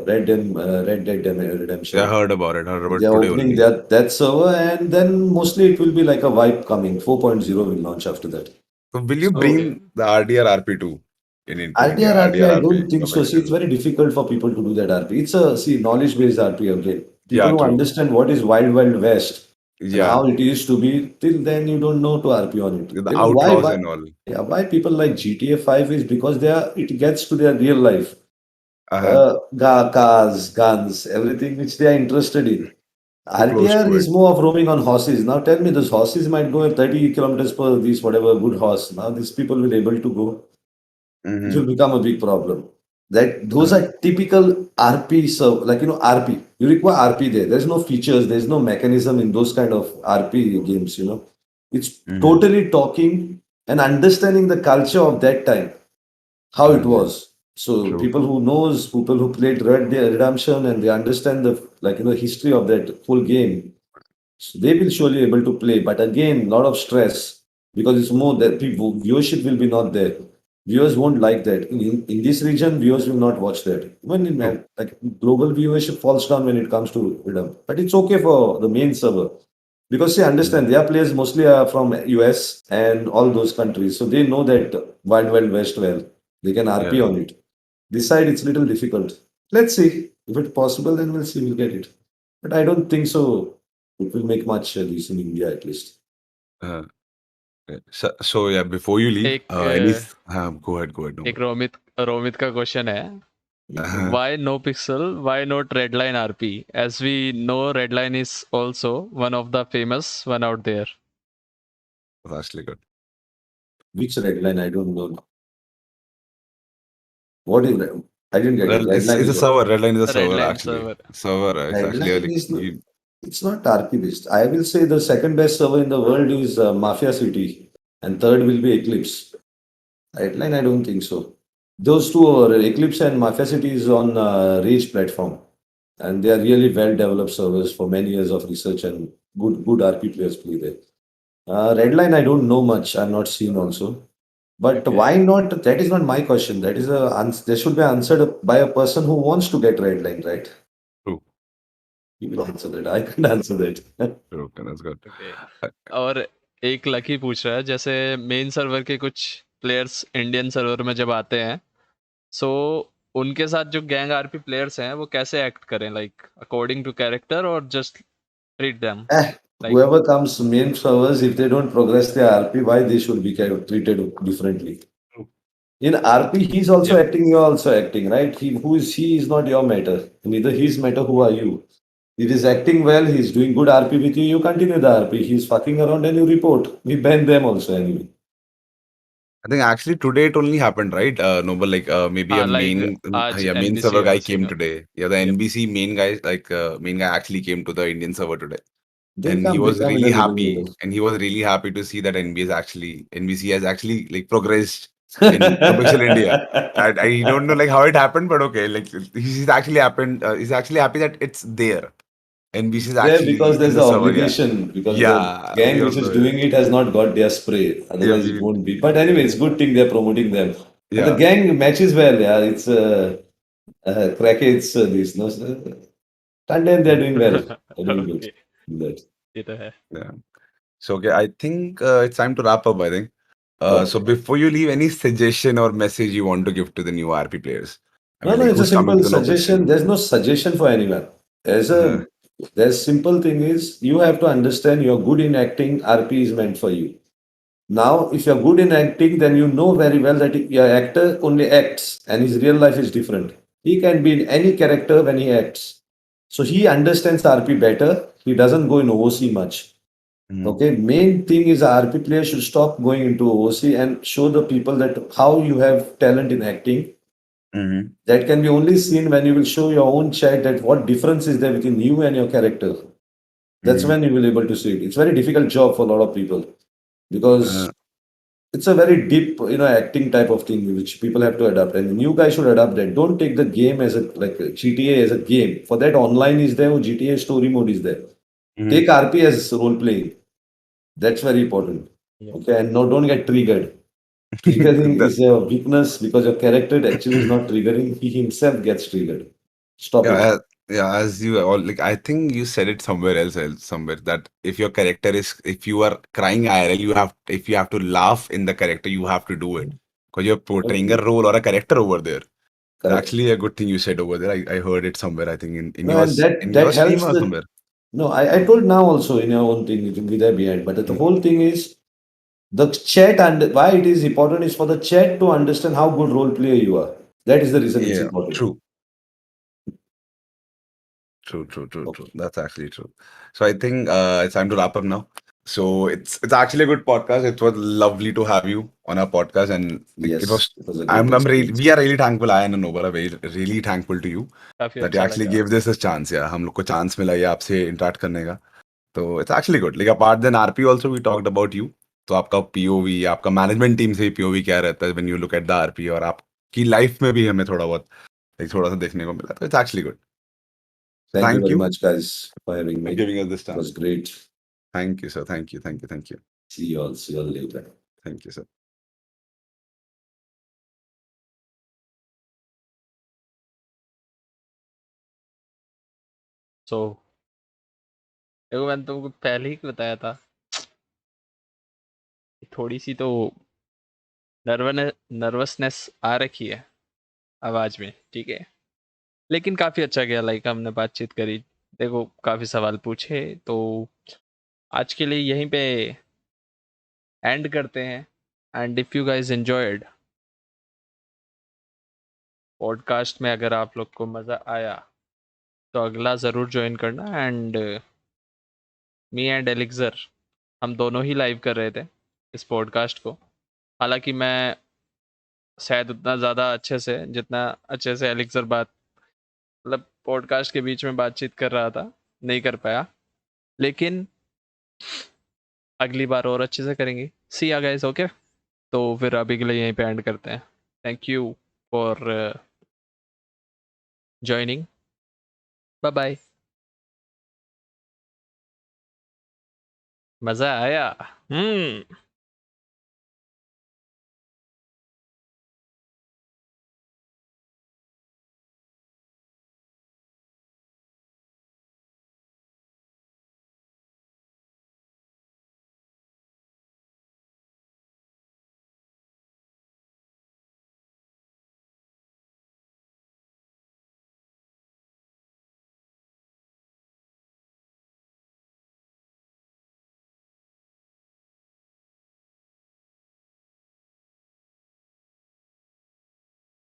S3: Red Dead
S2: या
S3: Redemption.
S2: Heard about
S3: They
S2: it
S3: are
S2: today
S3: opening
S2: only.
S3: that server, and then mostly it will be like a wipe coming. 4.0 will launch after that.
S2: So will you
S3: So
S2: bring the RDR RP2 into India?
S3: RDR RP,
S2: RDR
S3: I
S2: RP,
S3: don't think
S2: no
S3: so. See, it's
S2: pixel.
S3: very difficult for people to do that RP. It's a knowledge-based RP again. People
S2: Yeah,
S3: who
S2: true.
S3: understand what is Wild Wild West and
S2: Yeah,
S3: how it used to be, till then you don't know to RP on it.
S2: the
S3: Why
S2: outlaws
S3: why
S2: and all.
S3: yeah, why people like GTA 5 is because it gets to their real life.
S2: Uh-huh.
S3: Cars, guns, everything which they are interested in.
S2: Too close
S3: RTR
S2: to it.
S3: is more of roaming on horses. Now tell me, those horses might go at 30 kilometers per this whatever good horse. Now these people will able to go. It
S2: Mm-hmm.
S3: will become a big problem. That those
S2: Uh-huh.
S3: are typical RP serve, like RP. You require RP there. There's no features, there's no mechanism in those kind of RP games. It's
S2: Mm-hmm.
S3: totally talking and understanding the culture of that time, how it
S2: Uh-huh.
S3: was. So
S2: True.
S3: people who played Red Dead Redemption and they understand the history of that whole game. So they will surely able to play, but again, lot of stress because it's more that people viewership will be not there. Viewers won't like that. In this region, viewers will not watch that. Even in
S2: True.
S3: like global viewership falls down when it comes to freedom, but it's okay for the main server because they
S2: Mm-hmm.
S3: understand their players mostly are from US and all those countries, so they know that Wild Wild West well. They can RP
S2: Yeah.
S3: on it. This side, it's little difficult. Let's see if it's possible. Then we'll see. We'll get it. But I don't think so. It will make much use in India at least.
S2: Uh, so yeah, before you leave,
S1: एक
S2: go ahead. No.
S1: एक रोमित का question है,
S2: Uh-huh.
S1: why no pixel, why not redline RP, as we know redline is also one of the famous one out there.
S2: That's actually good.
S3: Which red line? I don't know. What is red? I didn't get it.
S2: Well,
S3: Red line
S2: it's a
S3: is what?
S2: server. Redline is a server
S1: Redline
S2: actually.
S1: server.
S2: Server. It's
S3: Red
S2: actually
S3: line
S2: like
S3: is
S2: you,
S3: it's not RP based. I will say the second best server in the world is Mafia City, and third will be Eclipse. Red line, I don't think so. Those two are Eclipse and Mafia City is on Rage platform, and they are really well developed servers for many years of research and good RP players play there. Redline, I don't know much. I'm not seen also. But
S1: Okay.
S3: why not? That is not my question. That should be answered by a person who wants to get Redline, right?
S2: true.
S3: You will answer that. I can't answer that.
S2: True. Okay, that's good.
S1: Okay.
S2: Uh,
S1: और एक lucky पूछ रहा है, जैसे main server के कुछ players Indian server में जब आते हैं, सो उनके साथ जो गैंग आरपी प्लेयर्स हैं वो कैसे एक्ट करें, लाइक अकॉर्डिंग टू कैरेक्टर और just treat them like
S3: Whoever comes main servers, if they don't progress their RP, why they should be treated differently? In RP, he's also
S1: yeah.
S3: acting, you're also acting, right? He is not your matter. Neither his matter, who are you? If he's acting well, he's doing good RP with you, you continue the RP. He's fucking around and you report. We ban them also anyway.
S2: I think actually today it only happened, right? Noble, like maybe a
S1: हाँ like आज
S2: main
S1: NBC
S2: server guy
S1: MSc
S2: came
S1: का
S2: today. Yeah, the
S1: yep.
S2: NBC main guy, like main guy actually came to the Indian server today,
S3: They
S2: and he
S3: come,
S2: was
S3: in
S2: really
S3: a little,
S2: happy,
S3: little.
S2: and he was really happy to see that NBC has actually like progressed in Nopixel India. I don't know like how it happened, but okay, like he's actually happened. He's actually happy that it's there. NBC is
S3: There because
S2: actually in
S3: there's
S2: the
S3: an
S2: server. Yeah,
S3: obligation, because the
S2: yeah, we
S3: gang
S2: all
S3: which is
S2: know it.
S3: doing it has not got their spray.
S2: Yeah,
S3: Otherwise, it won't be. But anyway, it's good thing they're promoting them. And the
S2: yeah.
S3: gang matches well, yeah. It's crackheads, these, no? Content, they're doing well. They're doing good.
S1: okay
S3: That.
S1: ये तो है
S2: Yeah. So okay, I think it's time to wrap up. I think. So
S3: Okay.
S2: before you leave, any suggestion or message you want to give to the new RP players? I
S3: No,
S2: mean,
S3: no,
S2: like
S3: it's a
S2: who's coming
S3: simple
S2: to the
S3: suggestion.
S2: Nopixel?
S3: There's no suggestion for anyone.
S2: Uh-huh.
S3: There's simple thing is you have to understand you're good in acting, RP is meant for you. Now, if you're good in acting, then you know very well that your actor only acts and his real life is different. He can be in any character when he acts. So he understands RP better. He doesn't go in OC much.
S2: Mhm.
S3: Okay, main thing is a RP player should stop going into OC and show the people that how you have talent in acting.
S2: Mhm.
S3: That can be only seen when you will show your own chat that what difference is there between you and your character. That's
S2: Mhm.
S3: when you will able to see it. It's very difficult job for a lot of people because
S2: Uh,
S3: it's a very deep, acting type of thing which people have to adapt. And the new guys should adapt that. Don't take the game as a like GTA as a game. For that, online is there, or GTA story mode is there.
S2: mhm.
S3: Take RP as role playing. That's very important.
S1: yeah.
S3: Okay, and no, don't get triggered. Triggering
S2: That-
S3: is a weakness because your character actually is not triggering. He himself gets triggered. Stop
S2: yeah,
S3: it.
S2: yeah. As you all like, I think you said it else, somewhere that if your character is, if you are crying IRL, if you have to laugh in the character, you have to do it because you're portraying a
S3: Okay,
S2: role or a character over there. It's
S3: correct.
S2: actually a good thing you said over there. I heard it somewhere. I think in
S3: No, and
S2: yours
S3: that
S2: in
S3: that
S2: your stream
S3: helps
S2: or
S3: the.
S2: somewhere.
S3: No, I told now also in your own thing, it will be there behind. But the
S2: Mm.
S3: whole thing is the chat and why it is important is for the chat to understand how good role player you are. That is the reason it's
S2: Yeah,
S3: important.
S2: true. True.
S3: Okay.
S2: That's actually true. So I think it's time to wrap up now. So it's actually a good podcast. It was lovely to have you on our podcast, and like it was.
S3: Yes, it was a great
S2: I'm really
S3: experience.
S2: we are really thankful. I and Noble are very really thankful to you
S1: काफी
S2: that you
S1: अच्छा
S2: actually
S1: लगा
S2: gave this a chance. Yeah, हम लोग को chance मिला ये आपसे interact करने का. So it's actually good. Like apart than RP also we talked about you. तो आपका POV, आपका management team से POV क्या रहता है when you look at the RP और आपकी life में भी हमें थोड़ा बहुत like थोड़ा सा देखने को मिला. तो it's actually good. So
S3: Thank you
S2: thank
S3: very
S2: you
S3: much, guys, for having
S2: for
S3: me.
S2: giving us this
S3: It was
S2: chance.
S3: great.
S2: Thank you, sir. Thank you.
S3: See you all later.
S2: Thank you, sir.
S1: सो देखो मैंने तुमको पहले ही बताया था थोड़ी सी तो nervousness आ रखी है आवाज में, ठीक है, लेकिन काफी अच्छा गया, लाइक हमने बातचीत करी, देखो काफी सवाल पूछे, तो आज के लिए यहीं पे एंड करते हैं। And if you guys enjoyed podcast में, अगर आप लोग को मज़ा आया तो अगला ज़रूर ज्वाइन करना। एंड मी एंड एलिक्जर हम दोनों ही लाइव कर रहे थे इस पॉडकास्ट को, हालांकि मैं शायद उतना ज़्यादा अच्छे से जितना अच्छे से एलिक्जर बात मतलब पॉडकास्ट के बीच में बातचीत कर रहा था नहीं कर पाया, लेकिन अगली बार और अच्छे से करेंगे। सी या गाइस, ओके, तो फिर अभी के लिए यहीं पे एंड करते हैं। Thank you for joining, bye bye. मज़ा आया।